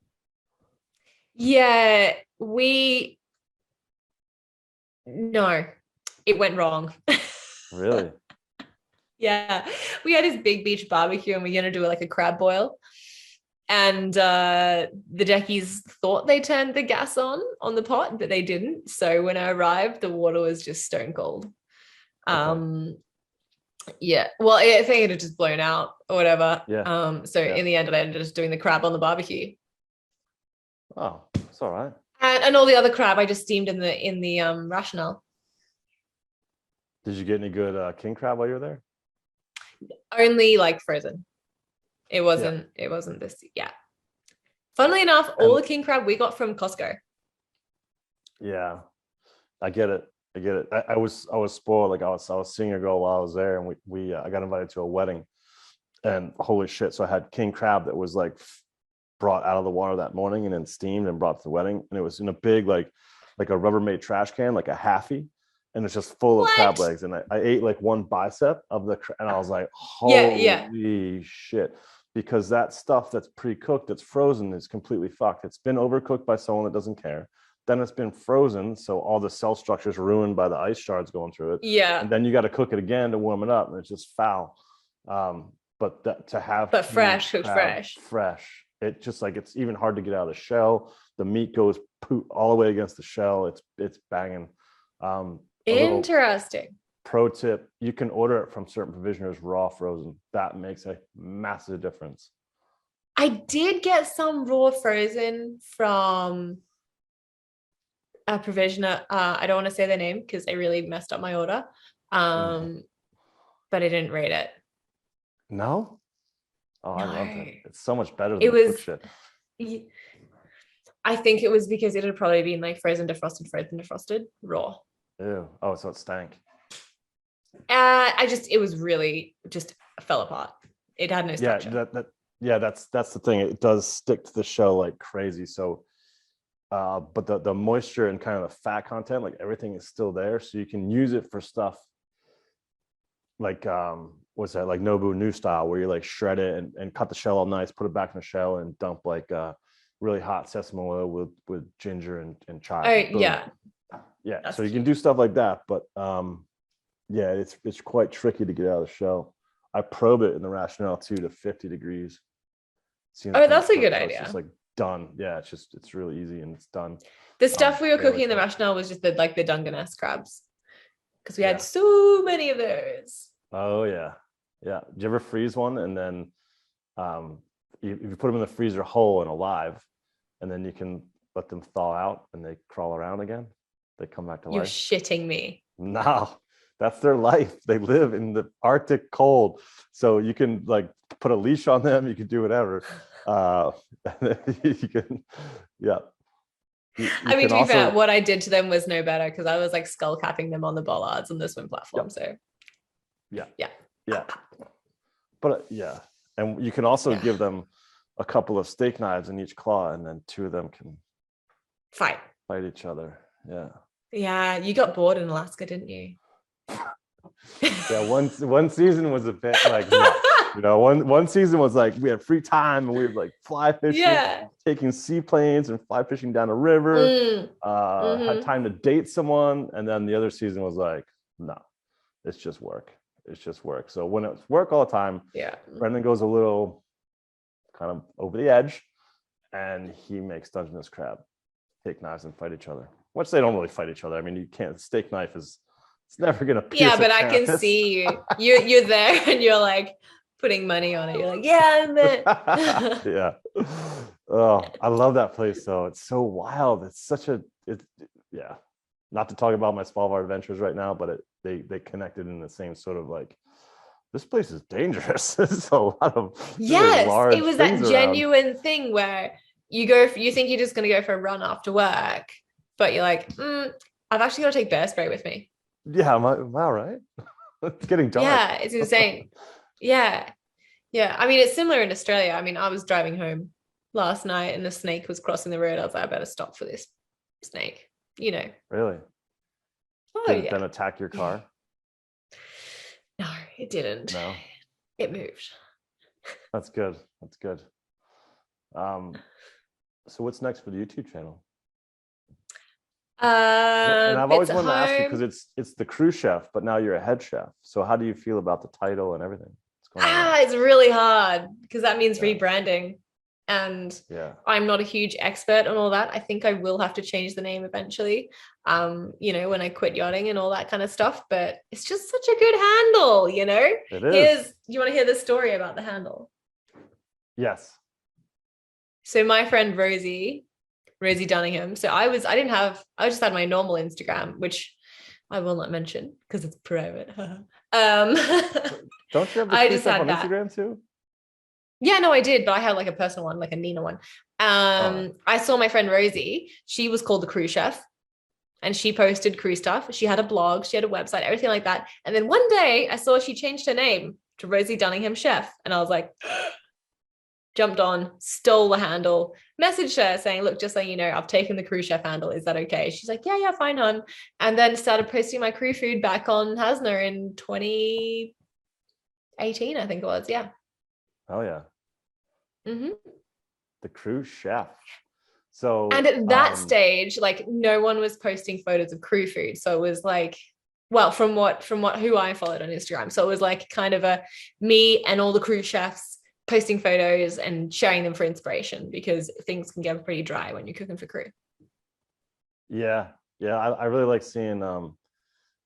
S2: Yeah, no, it went wrong.
S1: Really?
S2: Yeah, we had this big beach barbecue and we're gonna do like a crab boil. And the deckies thought they turned the gas on the pot, but they didn't. So when I arrived, the water was just stone cold. Yeah, well, I think it had just blown out or whatever.
S1: Yeah.
S2: So in the end, I ended up just doing the crab on the barbecue.
S1: Oh, it's all right.
S2: And all the other crab I just steamed in the rationale.
S1: Did you get any good king crab while you were there?
S2: Only like frozen. It wasn't this. Yeah. Funnily enough, all the king crab we got from Costco.
S1: Yeah, I get it. I was spoiled. Like I was seeing a girl while I was there, and I got invited to a wedding, and holy shit! So I had king crab that was like brought out of the water that morning and then steamed and brought to the wedding, and it was in a big like a Rubbermaid trash can, like a halfie, and it's just full of crab legs. And I ate like one bicep of and I was like, holy shit. Because that stuff that's pre-cooked, that's frozen, is completely fucked. It's been overcooked by someone that doesn't care. Then it's been frozen, so all the cell structure is ruined by the ice shards going through it.
S2: Yeah.
S1: And then you got to cook it again to warm it up, and it's just foul. But fresh,
S2: cooked fresh.
S1: It just like, it's even hard to get out of the shell. The meat goes all the way against the shell. It's banging.
S2: Interesting.
S1: Pro tip, you can order it from certain provisioners raw frozen. That makes a massive difference.
S2: I did get some raw frozen from a provisioner. I don't want to say their name because they really messed up my order. But I didn't rate it.
S1: No? Oh, no. I loved it. It's so much better than cooked shit.
S2: I think it was because it had probably been like frozen defrosted, raw.
S1: Ew. Oh, so it stank.
S2: It was really just fell apart. It had no structure.
S1: That's the thing. It does stick to the shell like crazy. So, but the moisture and kind of the fat content, like everything is still there. So you can use it for stuff like, what's that? Like Nobu New style, where you like shred it and cut the shell all nice, put it back in the shell and dump like really hot sesame oil with ginger and chive.
S2: Oh, yeah.
S1: Yeah. That's so you can do stuff like that, but yeah, it's quite tricky to get out of the shell. I probe it in the rationale too to 50 degrees.
S2: That's a good idea.
S1: It's just like done. Yeah, it's really easy and it's done.
S2: The stuff we were cooking in the rationale was just the Dungeness crabs, because we had so many of those.
S1: Oh yeah. Did you ever freeze one and then you put them in the freezer whole and alive, and then you can let them thaw out and they crawl around again? They come back to life.
S2: You're shitting me.
S1: No, that's their life. They live in the Arctic cold. So you can like put a leash on them. You can do whatever. You can, yeah.
S2: I mean, to be fair, what I did to them was no better because I was like skull capping them on the bollards on the swim platform. So yeah.
S1: But yeah. And you can also give them a couple of steak knives in each claw, and then two of them can
S2: fight
S1: each other. Yeah.
S2: Yeah, you got bored in Alaska, didn't you?
S1: Yeah, one season was a bit like nuts. You know, one season was like we had free time and we were like fly fishing, taking seaplanes and fly fishing down a river. Had time to date someone, and then the other season was like, no, it's just work. So when it's work all the time, Brendan goes a little kind of over the edge, and he makes Dungeness crab, take knives and fight each other. Which they don't really fight each other. I mean, you can't. Steak knife is, it's never gonna pierce.
S2: Yeah, but I can see you. You're there and you're like putting money on it. You're like, yeah, I'm there.
S1: Yeah. Oh, I love that place though. It's so wild. It's such a yeah. Not to talk about my Svalbard adventures right now, but they connected in the same sort of like, this place is dangerous. There's a lot of
S2: yes, it was that
S1: around.
S2: genuine thing where you think you're just gonna go for a run after work, but you're like, I've actually got to take bear spray with me.
S1: Yeah, am I all right? It's getting dark.
S2: Yeah, it's insane. Yeah. I mean, it's similar in Australia. I mean, I was driving home last night and a snake was crossing the road. I was like, I better stop for this snake, you know.
S1: Really?
S2: Oh,
S1: Did it
S2: yeah.
S1: then attack your car?
S2: No, it didn't.
S1: No.
S2: It moved.
S1: That's good. That's good. So what's next for the YouTube channel? And I've always wanted to ask you, because it's the crew chef, but now you're a head chef. So how do you feel about the title and everything?
S2: It's really hard because that means rebranding. And I'm not a huge expert on all that. I think I will have to change the name eventually, you know, when I quit yachting and all that kind of stuff. But it's just such a good handle, you know.
S1: It is.
S2: You want to hear the story about the handle?
S1: Yes.
S2: So my friend Rosie Dunningham. So I just had my normal Instagram, which I will not mention because it's private.
S1: Don't you have the crew stuff on Instagram too?
S2: Yeah, no, I did, but I had like a personal one, like a Nina one. I saw my friend Rosie. She was called the Crew Chef, and she posted crew stuff. She had a blog, she had a website, everything like that. And then one day I saw she changed her name to Rosie Dunningham Chef, and I was like, jumped on, stole the handle, messaged her saying, look, just so you know, I've taken the Crew Chef handle. Is that okay? She's like, yeah, fine, hon. And then started posting my crew food back on Hasna in 2018, I think it was. Yeah.
S1: Oh yeah.
S2: Mm-hmm.
S1: The Crew Chef. So
S2: and at that stage, like no one was posting photos of crew food. So it was like, well, from who I followed on Instagram. So it was like kind of a me and all the crew chefs posting photos and sharing them for inspiration, because things can get pretty dry when you're cooking for crew.
S1: Yeah. I really like seeing I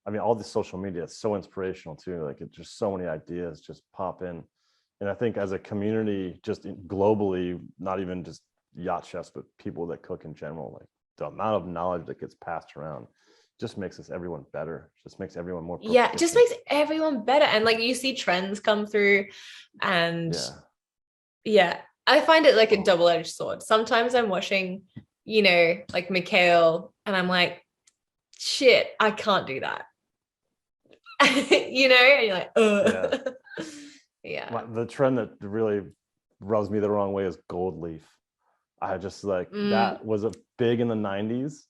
S1: mean, all the social media, it's so inspirational too. Like it's just so many ideas just pop in. And I think as a community, just globally, not even just yacht chefs, but people that cook in general, like the amount of knowledge that gets passed around just makes everyone better. Just makes everyone more proficient.
S2: Yeah, it just makes everyone better. And like you see trends come through, and I find it like a double-edged sword. Sometimes I'm watching, you know, like Mikhail, and I'm like, shit, I can't do that. You know, and you're like, ugh. Yeah.
S1: The trend that really rubs me the wrong way is gold leaf. I just like that was a big in the 90s,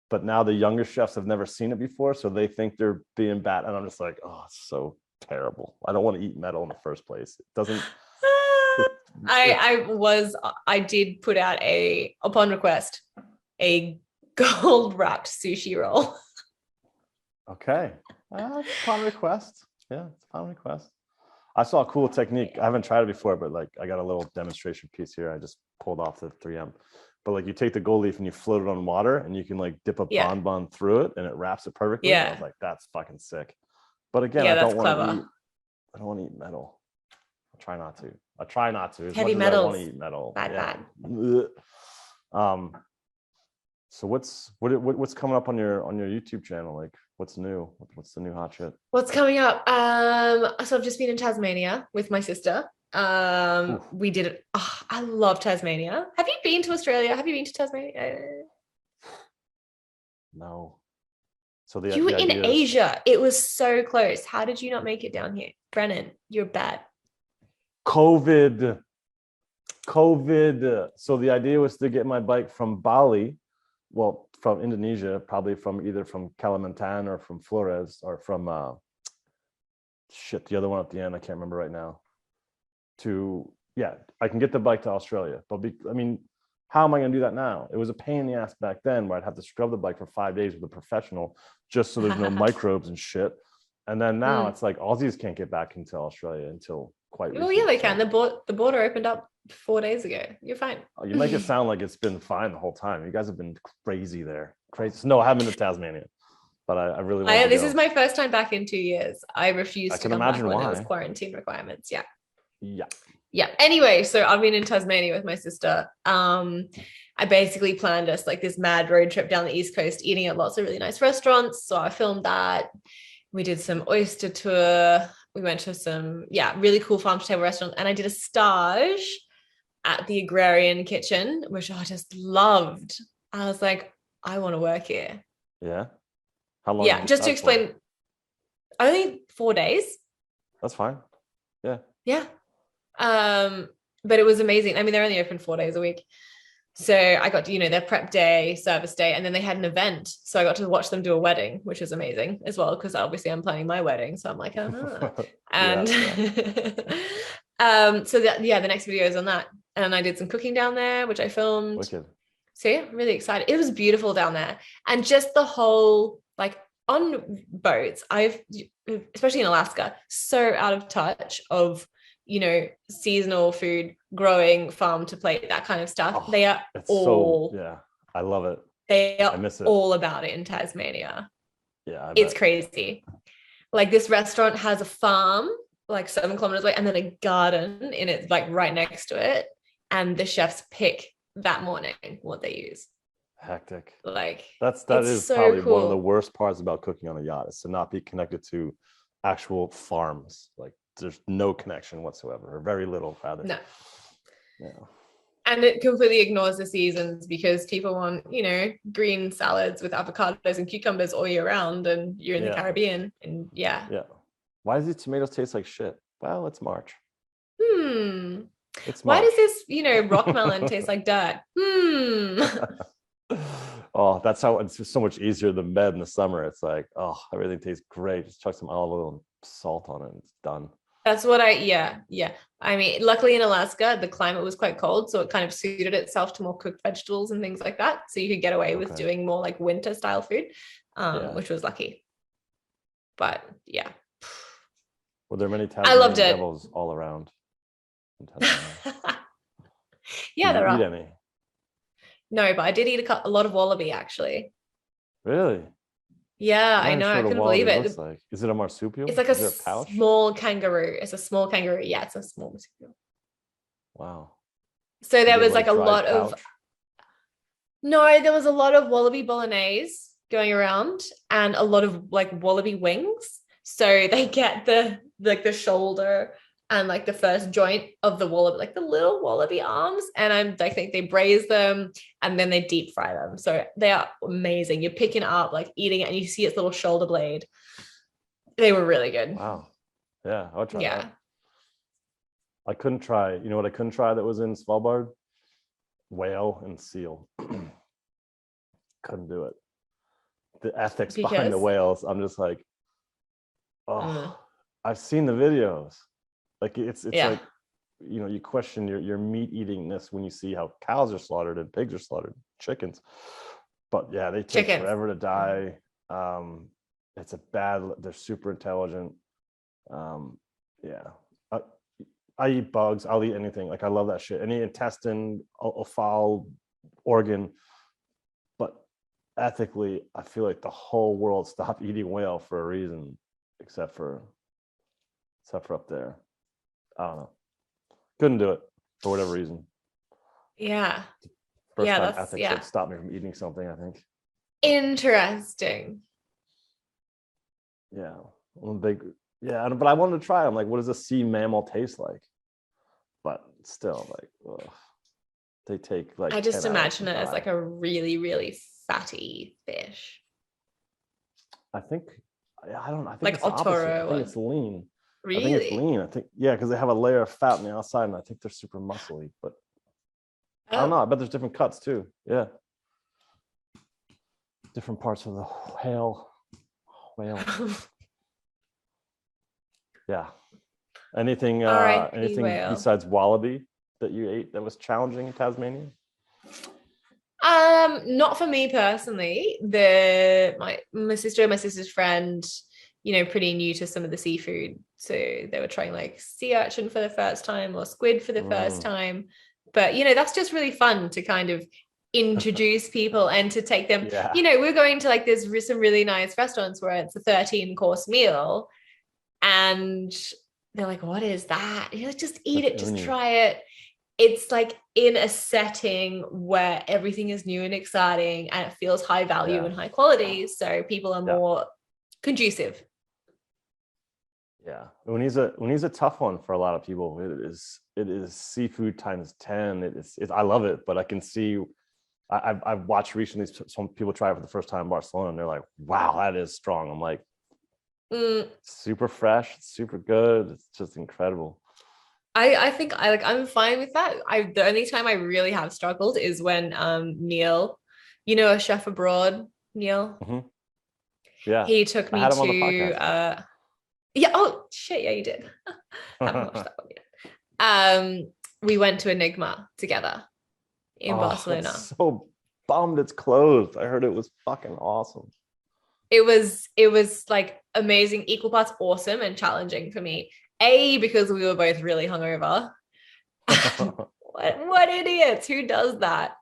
S1: but now the younger chefs have never seen it before, so they think they're being bad, and I'm just like, oh, it's so terrible. I don't want to eat metal in the first place. It doesn't.
S2: I did put out upon request, a gold wrapped sushi roll.
S1: Okay, upon request. Yeah, it's upon request. I saw a cool technique. I haven't tried it before, but like I got a little demonstration piece here. I just pulled off the 3M. But like you take the gold leaf and you float it on water, and you can like dip a bonbon through it, and it wraps it perfectly. Yeah. I was like, that's fucking sick. But again, I don't want to eat metal. I try not to. As
S2: heavy
S1: metals.
S2: I
S1: want to eat metal.
S2: Bad.
S1: So what's coming up on your YouTube channel? Like what's new? What's the new hot shit?
S2: What's coming up? So I've just been in Tasmania with my sister. We did it. Oh, I love Tasmania. Have you been to Australia? Have you been to Tasmania?
S1: No. So
S2: you were in Asia. It was so close. How did you not make it down here? Brennan, you're bad.
S1: COVID. So the idea was to get my bike from Bali, well, from Indonesia, probably either from Kalimantan or from Flores or from the other one at the end, I can't remember right now. I can get the bike to Australia, but I mean, how am I going to do that now? It was a pain in the ass back then, where I'd have to scrub the bike for 5 days with a professional just so there's no microbes and shit. And then now it's like Aussies can't get back into Australia until quite
S2: Well,
S1: recently.
S2: yeah, they
S1: so-
S2: can. The border opened up 4 days ago. You're fine.
S1: Oh, you make it sound like it's been fine the whole time. You guys have been crazy there. Crazy. No, I haven't been to Tasmania, but I really want to
S2: This
S1: go.
S2: is my first time back in 2 years. I refused
S1: I
S2: to
S1: can
S2: come back
S1: imagine
S2: when it was
S1: why.
S2: quarantine requirements. Yeah.
S1: Yeah.
S2: Yeah. Anyway, so I've been in Tasmania with my sister. I basically planned us like this mad road trip down the East Coast, eating at lots of really nice restaurants. So I filmed that. We did some oyster tour. We went to some, really cool farm to table restaurants. And I did a stage at the Agrarian Kitchen, which I just loved. I was like, I want to work here.
S1: Yeah. How long?
S2: Yeah, just to explain, only 4 days.
S1: That's fine. Yeah.
S2: Yeah. But it was amazing. I mean, they're only open 4 days a week. So I got to, their prep day, service day, and then they had an event. So I got to watch them do a wedding, which was amazing as well, because obviously I'm planning my wedding. So I'm like, and so that, the next video is on that. And I did some cooking down there, which I filmed.
S1: Wicked.
S2: So yeah, really excited. It was beautiful down there. And just the whole, like, on boats, especially in Alaska, so out of touch of, seasonal food, growing, farm to plate, that kind of stuff. They are all,
S1: I love it.
S2: They are
S1: I miss it.
S2: all about it in Tasmania.
S1: Yeah.
S2: It's crazy. Like, this restaurant has a farm like 7 kilometers away and then a garden in it, like right next to it. And the chefs pick that morning what they use.
S1: Hectic.
S2: Like,
S1: that is
S2: so
S1: probably
S2: cool.
S1: one of the worst parts about cooking on a yacht, is to not be connected to actual farms. Like, there's no connection whatsoever, or very little rather.
S2: No.
S1: Yeah.
S2: And it completely ignores the seasons, because people want, green salads with avocados and cucumbers all year round, and you're in the Caribbean, and
S1: Yeah. Why does these tomatoes taste like shit? Well, it's March. It's March.
S2: Why does this, rock melon taste like dirt?
S1: Oh, that's how it's just so much easier than bed in the summer. It's like, oh, everything tastes great. Just chuck some olive oil and salt on it, and it's done.
S2: That's what yeah. I mean, luckily in Alaska, the climate was quite cold, so it kind of suited itself to more cooked vegetables and things like that. So you could get away with doing more like winter style food, which was lucky. But yeah.
S1: Were there many
S2: I loved it.
S1: devils all around?
S2: Yeah, there are.
S1: Eat any?
S2: No, but I did eat a lot of wallaby, actually.
S1: Really?
S2: Yeah, I know. I couldn't believe it.
S1: Like. Is it a marsupial?
S2: It's like a small kangaroo. It's a small kangaroo. Yeah, it's a small marsupial.
S1: Wow.
S2: So there was like a lot of... No, there was a lot of wallaby bolognese going around, and a lot of like wallaby wings. So they get the shoulder and like the first joint of the wallaby, like the little wallaby arms. And I think they braise them and then they deep fry them. So they are amazing. You're picking it up, like eating it, and you see its little shoulder blade. They were really good.
S1: Wow. Yeah, I would try that. I couldn't try, what I couldn't try that was in Svalbard? Whale and seal. Couldn't do it. The ethics behind the whales, I'm just like, I've seen the videos. Like, it's like, you question your meat eatingness when you see how cows are slaughtered and pigs are slaughtered, chickens. But yeah, they take forever to die. It's they're super intelligent. I eat bugs. I'll eat anything. Like, I love that shit. Any intestine, a foul organ. But ethically, I feel like the whole world stopped eating whale for a reason, except for up there. I don't know. Couldn't do it for whatever reason.
S2: Yeah.
S1: First time ethics had stopped me from eating something, I think.
S2: Interesting.
S1: Yeah. But I wanted to try. I'm like, what does a sea mammal taste like? But still, like, ugh. They take like...
S2: I just imagine it as like a really, really fatty fish.
S1: I think
S2: like
S1: it's the opposite. I think it's lean.
S2: Really?
S1: I think it's lean. because they have a layer of fat on the outside, and I think they're super muscly. But I don't know. I bet there's different cuts too. Yeah, different parts of the whale. Yeah. Anything besides wallaby that you ate that was challenging in Tasmania?
S2: Not for me personally. My sister and my sister's friend pretty new to some of the seafood. So they were trying like sea urchin for the first time or squid for the first time. But, that's just really fun to kind of introduce people and to take them.
S1: Yeah.
S2: We're going to like, there's some really nice restaurants where it's a 13-course meal. And they're like, what is that? You're like, just eat it, just try it. It's like in a setting where everything is new and exciting and it feels high value and high quality. So people are more conducive.
S1: Yeah. Uni's a tough one for a lot of people. It is seafood times 10. I love it, but I can see I've watched recently some people try it for the first time in Barcelona and they're like, wow, that is strong. I'm like, super fresh, super good. It's just incredible.
S2: I think I'm fine with that. The only time I really have struggled is when Neil, a chef abroad, Neil.
S1: Yeah.
S2: He took me to oh shit, yeah, you did. I haven't watched that one yet. We went to Enigma together in Barcelona.
S1: So bummed it's closed. I heard it was fucking awesome.
S2: It was like amazing, equal parts awesome and challenging for me. A, because we were both really hungover. What idiots, who does that?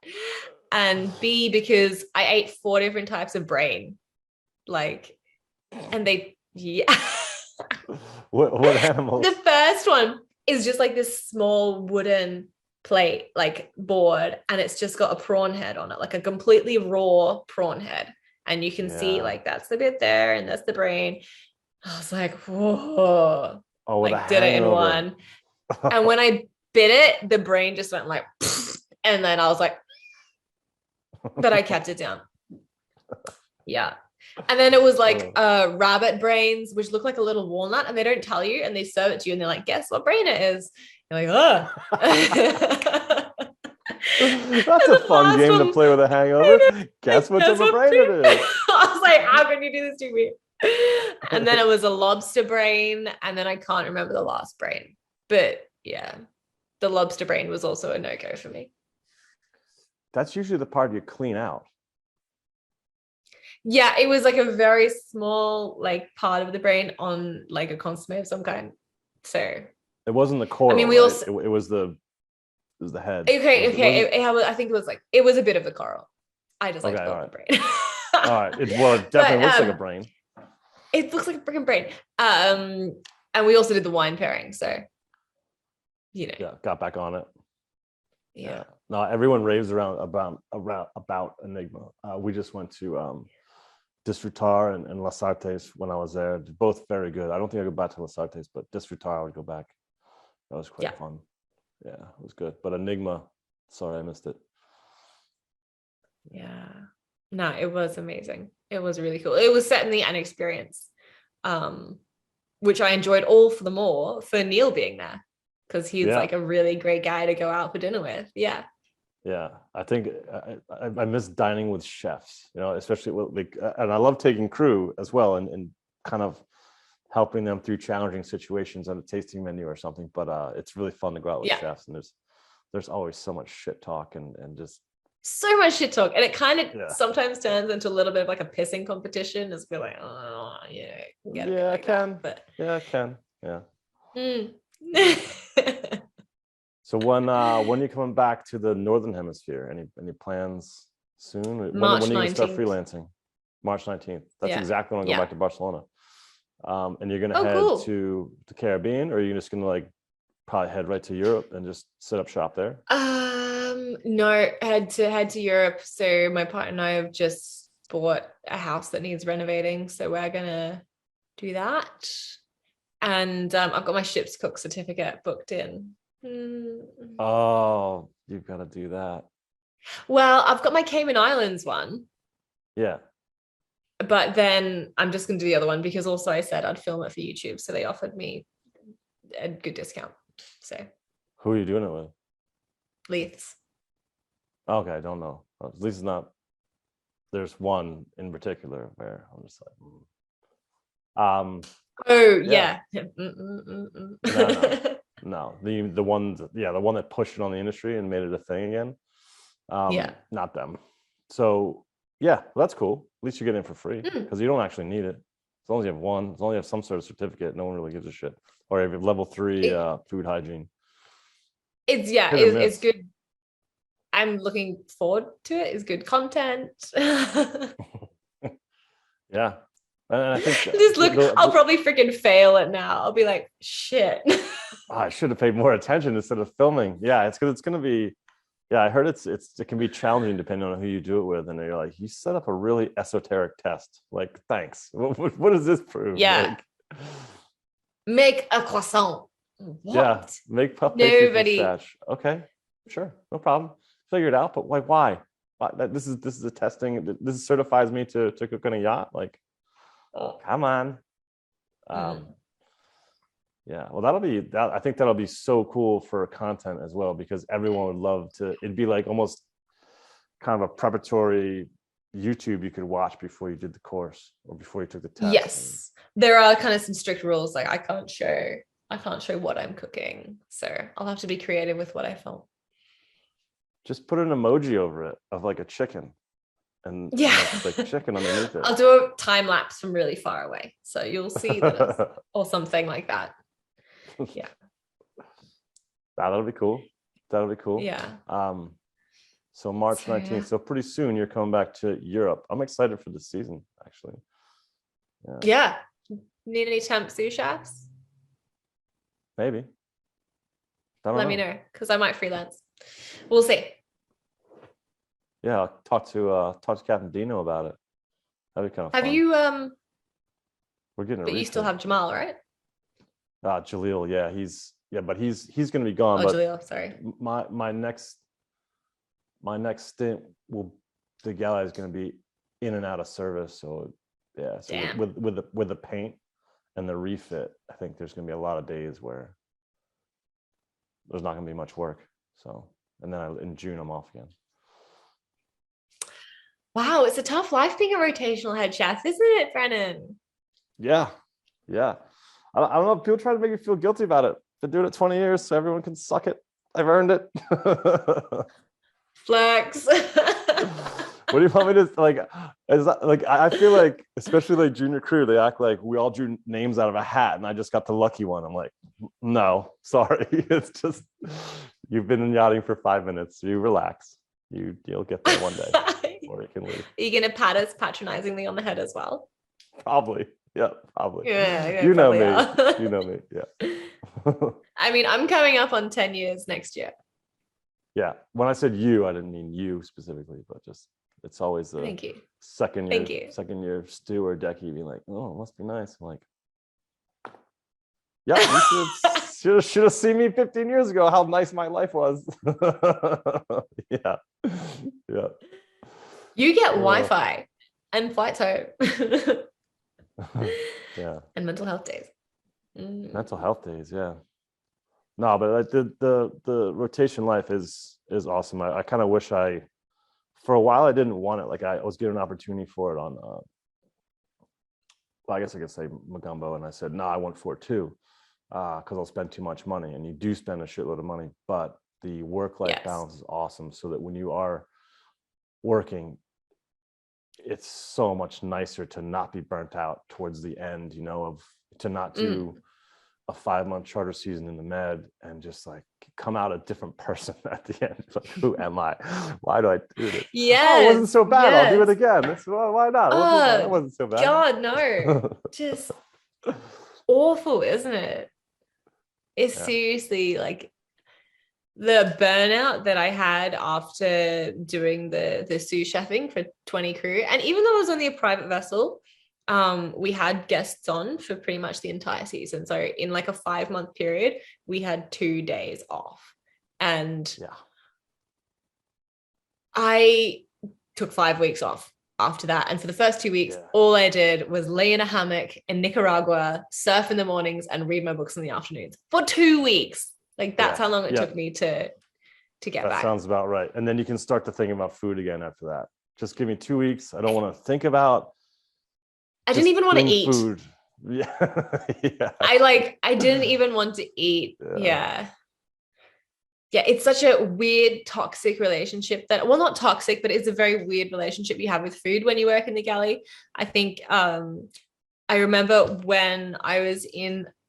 S2: And B, because I ate 4 different types of brain. And they
S1: What animals?
S2: The first one is just like this small wooden plate, like board, and it's just got a prawn head on it, like a completely raw prawn head. And you can see like that's the bit there and that's the brain. I was like, whoa. Like did it in one. And when I bit it, the brain just went like, and then I was like, but I kept it down. Yeah. And then it was like rabbit brains, which look like a little walnut, and they don't tell you, and they serve it to you, and they're like, guess what brain it is? You're like, oh.
S1: That's a fun game to play with a hangover. Guess whichever brain it is.
S2: I was like, how can you do this to me? And then it was a lobster brain, and then I can't remember the last brain. But yeah, the lobster brain was also a no-go for me.
S1: That's usually the part you clean out.
S2: Yeah, it was like a very small like part of the brain on like a consommé of some kind. So
S1: it wasn't the coral. I mean, we also it was the head.
S2: Okay. I think it was a bit of the coral. I just like to build the brain.
S1: All right. It definitely looks like a brain.
S2: It looks like a freaking brain. And we also did the wine pairing, so
S1: Yeah, got back on it.
S2: Yeah.
S1: No, everyone raves about Enigma. We just went to Disfrutar and Las Artes when I was there. Both very good. I don't think I go back to Las Artes, but Disfrutar I would go back. That was quite fun. Yeah, it was good. But Enigma, sorry I missed it.
S2: Yeah. No, it was amazing. It was really cool. It was certainly an experience, which I enjoyed all for the more for Neil being there, because he's like a really great guy to go out for dinner with. Yeah.
S1: Yeah, I think I miss dining with chefs, especially and I love taking crew as well and kind of helping them through challenging situations on a tasting menu or something. But it's really fun to go out with chefs, and there's always so much shit talk and just
S2: so much shit talk, and it kind of sometimes turns into a little bit of like a pissing competition, as we're like, oh yeah,
S1: I can, but I can, So when are you coming back to the Northern Hemisphere? Any plans soon? When are you going to start freelancing? March 19th. That's exactly when I go back to Barcelona. And you're going to head to the Caribbean, or are you just going to like probably head right to Europe and just set up shop there?
S2: No, head to Europe. So my partner and I have just bought a house that needs renovating, so we're gonna do that. And I've got my ship's cook certificate booked in.
S1: Oh, you've got to do that.
S2: Well, I've got my Cayman Islands one.
S1: Yeah.
S2: But then I'm just going to do the other one, because also I said I'd film it for YouTube. So they offered me a good discount. So.
S1: Who are you doing it with?
S2: Leiths.
S1: Okay, I don't know. At least it's not. There's one in particular where I'm just like.
S2: Oh yeah.
S1: No. The one that pushed it on the industry and made it a thing again. Not them. So yeah, well, that's cool. At least you get in for free, because you don't actually need it. As long as you have one, as long as you have some sort of certificate, no one really gives a shit. Or if you have level 3 food hygiene.
S2: It's good. I'm looking forward to it. It's good content.
S1: Yeah. And I think
S2: I'll probably freaking fail it now. I'll be like, shit.
S1: I should have paid more attention instead of filming. Yeah, it's because it's going to be. Yeah, I heard it can be challenging depending on who you do it with, and you're like, you set up a really esoteric test. Like, thanks. What does this prove?
S2: Yeah.
S1: Like,
S2: make a croissant. What?
S1: Yeah, make puff pastry from scratch. Okay, sure, no problem. Figure it out. But why? This is a testing. This certifies me to cook on a yacht. Like, come on. Yeah, well, I think that'll be so cool for content as well, because everyone would love to. It'd be like almost kind of a preparatory YouTube you could watch before you did the course or before you took the test.
S2: Yes, there are kind of some strict rules. Like I can't show what I'm cooking, so I'll have to be creative with what I film.
S1: Just put an emoji over it of like a chicken, and like chicken underneath it.
S2: I'll do a time lapse from really far away, so you'll see that, or something like that. Yeah,
S1: that'll be cool.
S2: Yeah.
S1: So March 19th. So pretty soon you're coming back to Europe. I'm excited for the season, actually.
S2: Yeah. Need any temp sous chefs?
S1: Maybe.
S2: Let me know, because I might freelance. We'll see.
S1: Yeah, I'll talk to Captain Dino about it. That'd be kind of fun.
S2: Have you
S1: We're getting.
S2: But you still have Jamal, right?
S1: Jaleel, yeah, he's going to be gone.
S2: But Jaleel, sorry.
S1: My next stint the galley is going to be in and out of service. So yeah, so with the paint and the refit, I think there's going to be a lot of days where there's not going to be much work. So, and then in June I'm off again.
S2: Wow, it's a tough life being a rotational head chef, isn't it, Brennan?
S1: Yeah. I don't know. People try to make me feel guilty about it. Been doing it 20 years, so everyone can suck it. I've earned it.
S2: Flex.
S1: What do you want me to like? Is that like? I feel like, especially like junior crew, they act like we all drew names out of a hat, and I just got the lucky one. I'm like, no, sorry. It's just you've been in yachting for 5 minutes. You relax. You'll get there one day, or you can leave.
S2: Are you gonna pat us patronizingly on the head as well?
S1: Probably. Yeah, probably.
S2: Yeah,
S1: you know me. You know me. Yeah.
S2: I mean, I'm coming up on 10 years next year.
S1: Yeah. When I said you, I didn't mean you specifically, but just it's always the
S2: Thank you.
S1: second year Stu or Decky being like, oh, it must be nice. I'm like, yeah, you should have seen me 15 years ago, how nice my life was. Yeah.
S2: You get Wi-Fi and flights home.
S1: Yeah.
S2: And mental health days.
S1: Mental health days, yeah. No, but like the rotation life is awesome. I kind of wish for a while I didn't want it. Like I was given an opportunity for it on well, I guess I could say Magumbo, and I said, no, I want for it too. Because I'll spend too much money, and you do spend a shitload of money, but the work-life balance is awesome, so that when you are working, it's so much nicer to not be burnt out towards the end, to not do a 5-month charter season in the Med and just like come out a different person at the end. Like, who am I? Why do I do this?
S2: Yeah,
S1: it wasn't so bad. I'll do it again. Why not? It wasn't so bad.
S2: God, no. Just awful, isn't it? It's seriously like the burnout that I had after doing the sous chefing for 20 crew. And even though it was only a private vessel, we had guests on for pretty much the entire season. So in like a 5-month period, we had 2 days off. And I took 5 weeks off after that. And for the first 2 weeks, all I did was lay in a hammock in Nicaragua, surf in the mornings, and read my books in the afternoons for 2 weeks. Like that's how long it took me to get back.
S1: That sounds about right. And then you can start to think about food again after that. Just give me 2 weeks. I don't want to think about.
S2: I didn't even want to eat.
S1: Food. Yeah.
S2: I didn't even want to eat. Yeah, it's such a weird, toxic relationship not toxic, but it's a very weird relationship you have with food when you work in the galley. I think I remember when I was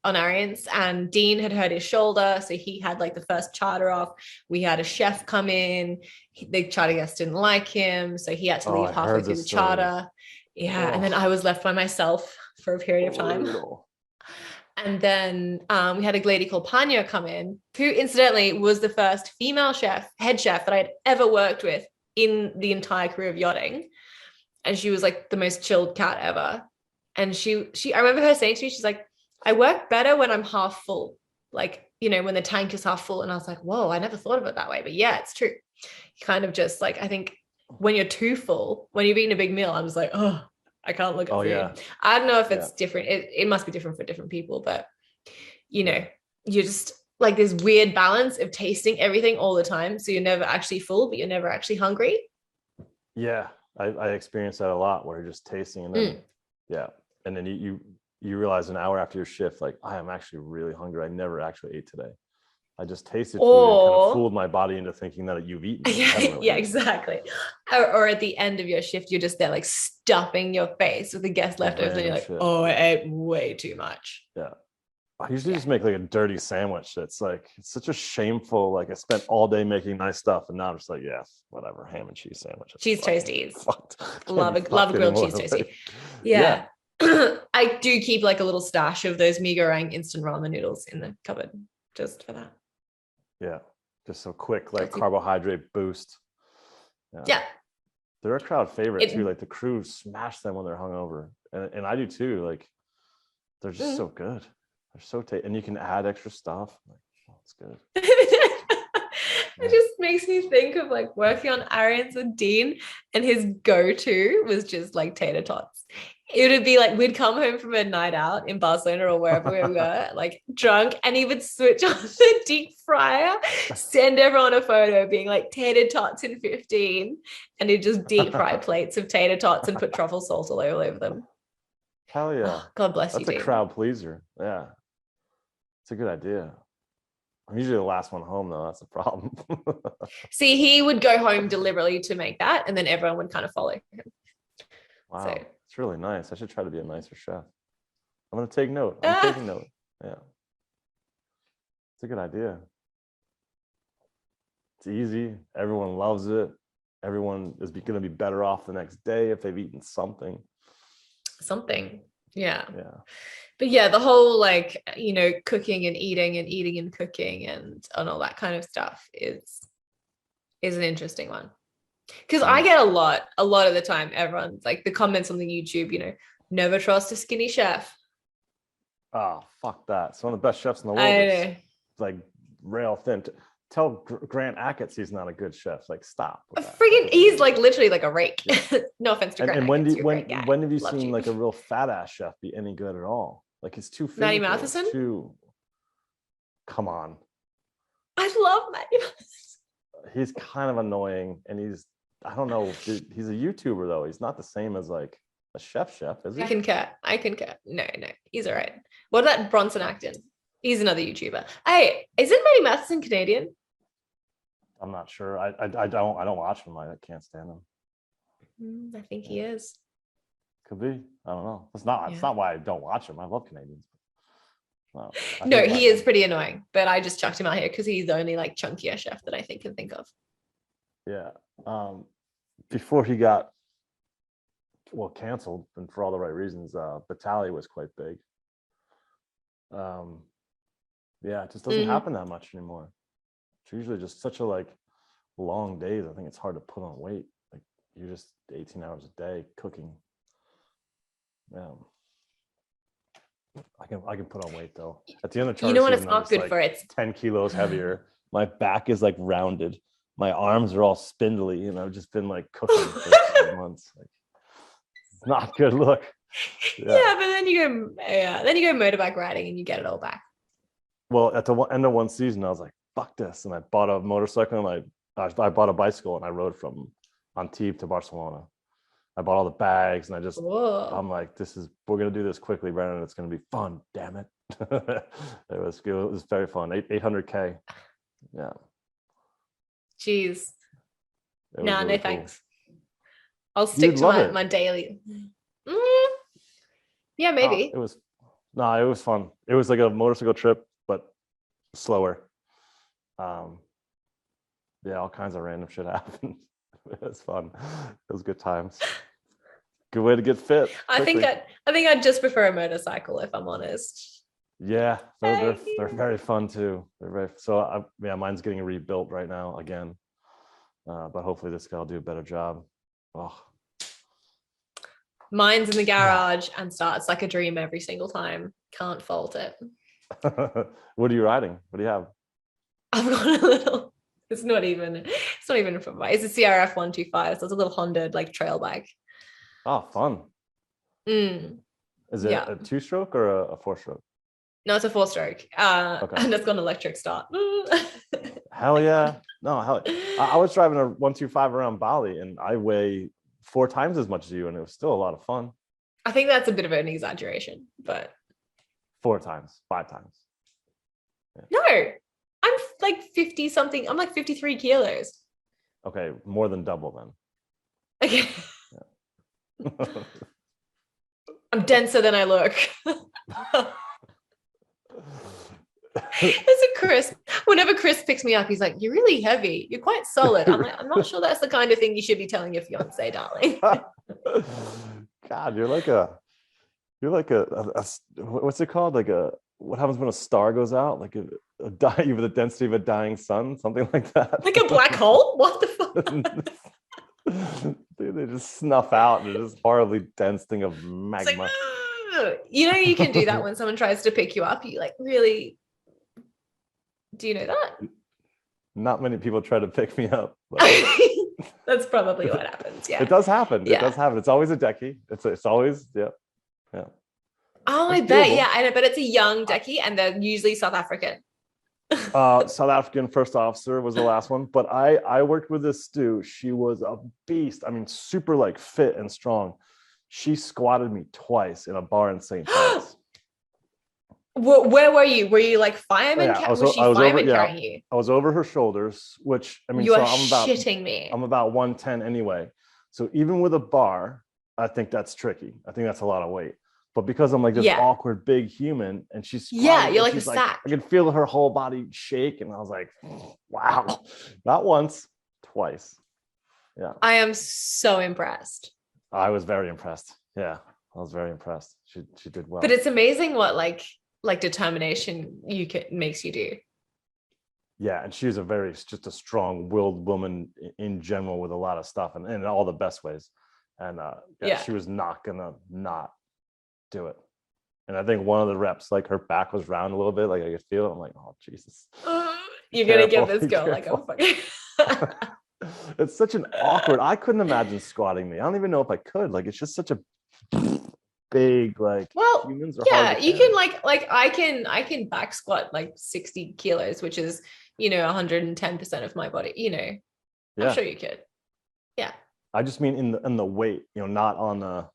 S2: on Arians and Dean had hurt his shoulder. So he had like the first charter off. We had a chef come in. The charter guest didn't like him. So he had to leave halfway through the charter. Yeah. And then I was left by myself for a period of time. And then we had a lady called Panya come in, who incidentally was the first female head chef that I'd ever worked with in the entire career of yachting. And she was like the most chilled cat ever. And I remember her saying to me, she's like, I work better when I'm half full. Like, when the tank is half full. And I was like, whoa, I never thought of it that way. But yeah, it's true. You kind of just like, I think when you're too full, when you've eaten a big meal, I'm just like, oh, I can't look at food. Yeah. I don't know if it's different. It must be different for different people, but you're just like this weird balance of tasting everything all the time. So you're never actually full, but you're never actually hungry.
S1: Yeah. I experienced that a lot where you're just tasting and then, and then you realize an hour after your shift, like, I am actually really hungry. I never actually ate today. I just tasted food and kind of fooled my body into thinking that you've eaten.
S2: Yeah, exactly. Or at the end of your shift, you're just there like stuffing your face with the guest leftovers and you're like, oh, I ate way too much.
S1: Yeah. I usually just make like a dirty sandwich. It's such a shameful, like I spent all day making nice stuff and now I'm just like, whatever, ham and cheese sandwich.
S2: Cheese toasties. Love a grilled cheese toastie. Yeah. I do keep like a little stash of those mee goreng instant ramen noodles in the cupboard just for that.
S1: Yeah. Just so quick, like carbohydrate boost.
S2: Yeah.
S1: They're a crowd favorite too. Like the crew smash them when they're hungover. And I do too. Like they're just so good. They're so tasty, and you can add extra stuff. Like, it's good.
S2: It just makes me think of like working on Arians with Dean, and his go-to was just like tater tots. It would be like we'd come home from a night out in Barcelona or wherever we were, like drunk, and he would switch on the deep fryer, send everyone a photo being like tater tots in 15, and he'd just deep fry plates of tater tots and put truffle sauce all over them.
S1: Hell yeah.
S2: Oh, God bless you.
S1: That's a crowd pleaser. Yeah. It's a good idea. I'm usually the last one home though. That's the problem.
S2: See, he would go home deliberately to make that, and then everyone would kind of follow him.
S1: Wow. So. It's really nice. I should try to be a nicer chef. I'm going to take note. I'm taking note. Yeah. It's a good idea. It's easy. Everyone loves it. Everyone is going to be better off the next day if they've eaten something.
S2: Yeah.
S1: But
S2: yeah, the whole like, cooking and eating and cooking and all that kind of stuff is an interesting one. Because I get a lot of the time, everyone's like the comments on the YouTube, never trust a skinny chef.
S1: Oh, fuck that. It's one of the best chefs in the world. It's like rail thin. Tell Grant Achatz he's not a good chef. Like, stop.
S2: He's like literally like a rake. No offense to Grant.
S1: And when have you seen like a real fat ass chef be any good at all? Like, it's too physical.
S2: Matty Matheson?
S1: Come on.
S2: I love Matty Matheson.
S1: He's kind of annoying, and I don't know. He's a YouTuber though. He's not the same as like a chef, is he?
S2: I can cut. No, he's all right. What about Bronson Acton? He's another YouTuber. Hey, isn't Matty Matheson Canadian?
S1: I'm not sure. I don't watch him. I can't stand him.
S2: I think he is.
S1: Could be. I don't know. It's not why I don't watch him. I love Canadians.
S2: No, he is pretty annoying, but I just chucked him out here because he's the only like chunkier chef that I can think of.
S1: Yeah. Before he got canceled, and for all the right reasons, Batali was quite big. It just doesn't happen that much anymore. It's usually just such a like long days. I think it's hard to put on weight. Like, you're just 18 hours a day cooking. Yeah. I can put on weight though. At the end of the
S2: charter, it's not good for it.
S1: It's 10 kilos heavier. My back is like rounded. My arms are all spindly, and I've just been like cooking for 5 months. Like, it's not good look.
S2: Yeah, but then you go motorbike riding and you get it all back.
S1: Well, at the end of one season, I was like, "Fuck this!" and I bought a motorcycle, and I bought a bicycle, and I rode from Antibes to Barcelona. I bought all the bags, and I'm like, we're gonna do this quickly, Brennan. It's gonna be fun. Damn it! It was very fun. 800K. Yeah.
S2: Jeez. No, thanks. I'll stick to my daily. Yeah, maybe.
S1: It was fun. It was like a motorcycle trip, but slower. Yeah, all kinds of random shit happened. It was fun. It was good times. Good way to get fit.
S2: I think I'd just prefer a motorcycle if I'm honest.
S1: Yeah, they're very fun too. They're very so. Yeah, mine's getting rebuilt right now again, but hopefully this guy will do a better job. Oh,
S2: Mine's in the garage and starts like a dream every single time. Can't fault it.
S1: what are you riding? What do you have?
S2: I've got a little. It's not even from my. It's a CRF 125. So it's a little Honda like trail bike.
S1: Oh, fun. Is it a 2-stroke or a 4-stroke?
S2: No, it's a 4-stroke.
S1: Okay.
S2: And it's got an electric start.
S1: Hell yeah. No, hell. I was driving a 125 around Bali and I weigh 4 times as much as you, and it was still a lot of fun.
S2: I think that's a bit of an exaggeration, but
S1: 4 times, 5 times.
S2: Yeah. No, I'm like 50 something. I'm like 53 kilos.
S1: Okay, more than double then.
S2: Okay. Yeah. I'm denser than I look. It's a Chris. Whenever Chris picks me up, he's like, "You're really heavy. You're quite solid." I'm like, "I'm not sure that's the kind of thing you should be telling your fiance, darling."
S1: God, you're like a what's it called? Like what happens when a star goes out? Like you have the density of a dying sun, something like that.
S2: Like a black hole? What the fuck?
S1: Dude, they just snuff out and it's this horribly dense thing of magma.
S2: Like, you know, you can do that when someone tries to pick you up. You like really. Do you know that?
S1: Not many people try to pick me up.
S2: That's probably what happens. Yeah,
S1: it does happen.
S2: Yeah.
S1: It does happen. It's always a decky. It's always yeah.
S2: Oh, I bet. Yeah, I know, but it's a young decky, and they're usually South African.
S1: South African first officer was the last one, but I worked with this Stu. She was a beast. I mean, super like fit and strong. She squatted me twice in a bar in St. Thomas.
S2: Where were you? Were you like fireman?
S1: Yeah,
S2: was she fireman carrying you?
S1: I was over her shoulders, which I mean,
S2: you are
S1: I'm
S2: shitting me.
S1: I'm about 110 anyway. So even with a bar, I think that's tricky. I think that's a lot of weight. But because I'm like this awkward big human, and she's
S2: you're like a sack.
S1: I could feel her whole body shake, and I was like, wow, not once, twice. Yeah,
S2: I am so impressed.
S1: I was very impressed. Yeah, I was very impressed. She did well.
S2: But it's amazing what like determination makes you do.
S1: Yeah, and she's just a strong-willed woman in general with a lot of stuff, and in all the best ways. And she was not gonna not do it. And I think one of the reps, like her back was round a little bit, like I could feel it. I'm like, oh Jesus,
S2: you're gonna give this girl like a fucking.
S1: It's such an awkward. I couldn't imagine squatting me. I don't even know if I could. Like it's just such a big like.
S2: Well,
S1: humans are
S2: yeah, you can like I can back squat like 60 kilos, which is 110% of my body. I'm sure you could. Yeah.
S1: I just mean in the weight, not on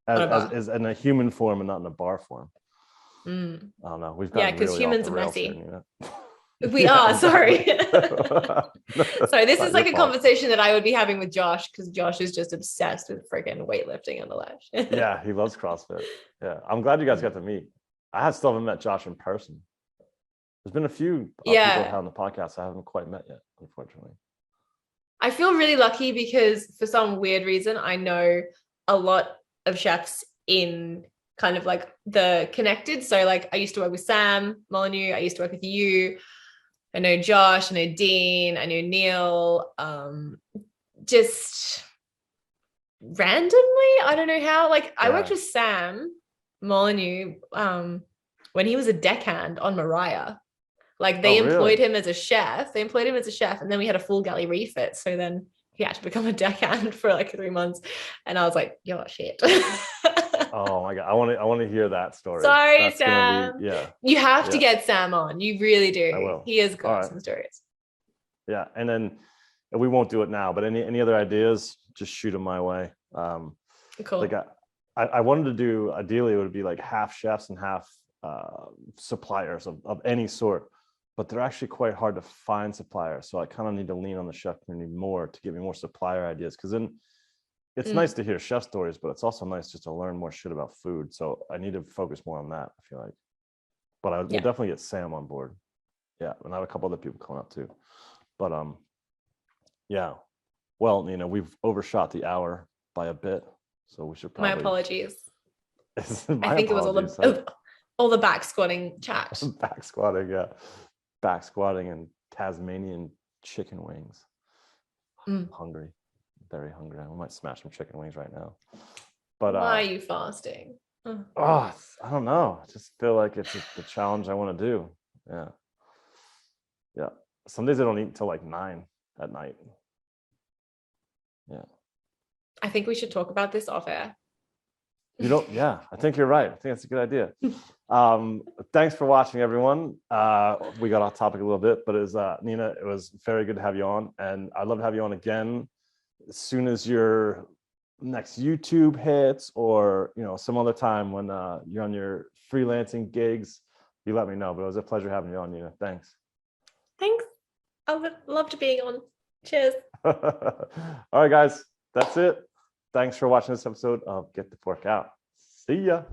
S1: as in a human form and not in a bar form. I don't know. We've got
S2: because
S1: really
S2: humans
S1: off
S2: are
S1: the rails
S2: messy.
S1: here,
S2: We are sorry. Sorry, this is like a
S1: fault.
S2: conversation that I would be having with Josh, because Josh is just obsessed with freaking weightlifting on the lash.
S1: Yeah, he loves CrossFit. Yeah, I'm glad you guys got to meet. I still haven't met Josh in person. There's been a few people I've had on the podcast I haven't quite met yet, unfortunately.
S2: I feel really lucky because for some weird reason, I know a lot of chefs in kind of like the connected. So like I used to work with Sam Molyneux. I used to work with you. I know Josh, I know Dean, I know Neil. Just randomly, I don't know how. Like I worked with Sam Molyneux when he was a deckhand on Mariah. Like they employed him as a chef. They employed him as a chef, and then we had a full galley refit. So then he had to become a deckhand for like 3 months, and I was like, "Yo, shit."
S1: Oh my god, I want to hear that story.
S2: Sorry, Sam. You have to get Sam on. You really do.
S1: I will.
S2: He has got some stories.
S1: Yeah, and then we won't do it now, but any other ideas, just shoot them my way.
S2: Cool.
S1: Like I wanted to do, ideally it would be like half chefs and half suppliers of any sort, but they're actually quite hard to find suppliers. So I kind of need to lean on the chef community more to give me more supplier ideas, because then it's nice to hear chef stories, but it's also nice just to learn more shit about food. So I need to focus more on that, I feel like. But we'll definitely get Sam on board. Yeah, and I have a couple other people coming up too. But yeah. Well, you know, we've overshot the hour by a bit, so we should probably.
S2: My apologies.
S1: I
S2: think it was all the back squatting chat.
S1: Back squatting, yeah. Back squatting and Tasmanian chicken wings. Hungry, very hungry. I might smash some chicken wings right now. But
S2: why are you fasting?
S1: Oh, I don't know. I just feel like it's the challenge I want to do. Yeah. Yeah. Some days I don't eat until like 9 at night. Yeah.
S2: I think we should talk about this off air.
S1: You don't, yeah, I think you're right. I think that's a good idea. Thanks for watching, everyone. We got off topic a little bit, but it was Nina, it was very good to have you on, and I'd love to have you on again as soon as your next YouTube hits, or you know, some other time when you're on your freelancing gigs. You let me know. But it was a pleasure having you on, Nina. Thanks.
S2: I would love to being on. Cheers.
S1: All right, guys, that's it. Thanks for watching this episode of Get the Fork Out. See ya.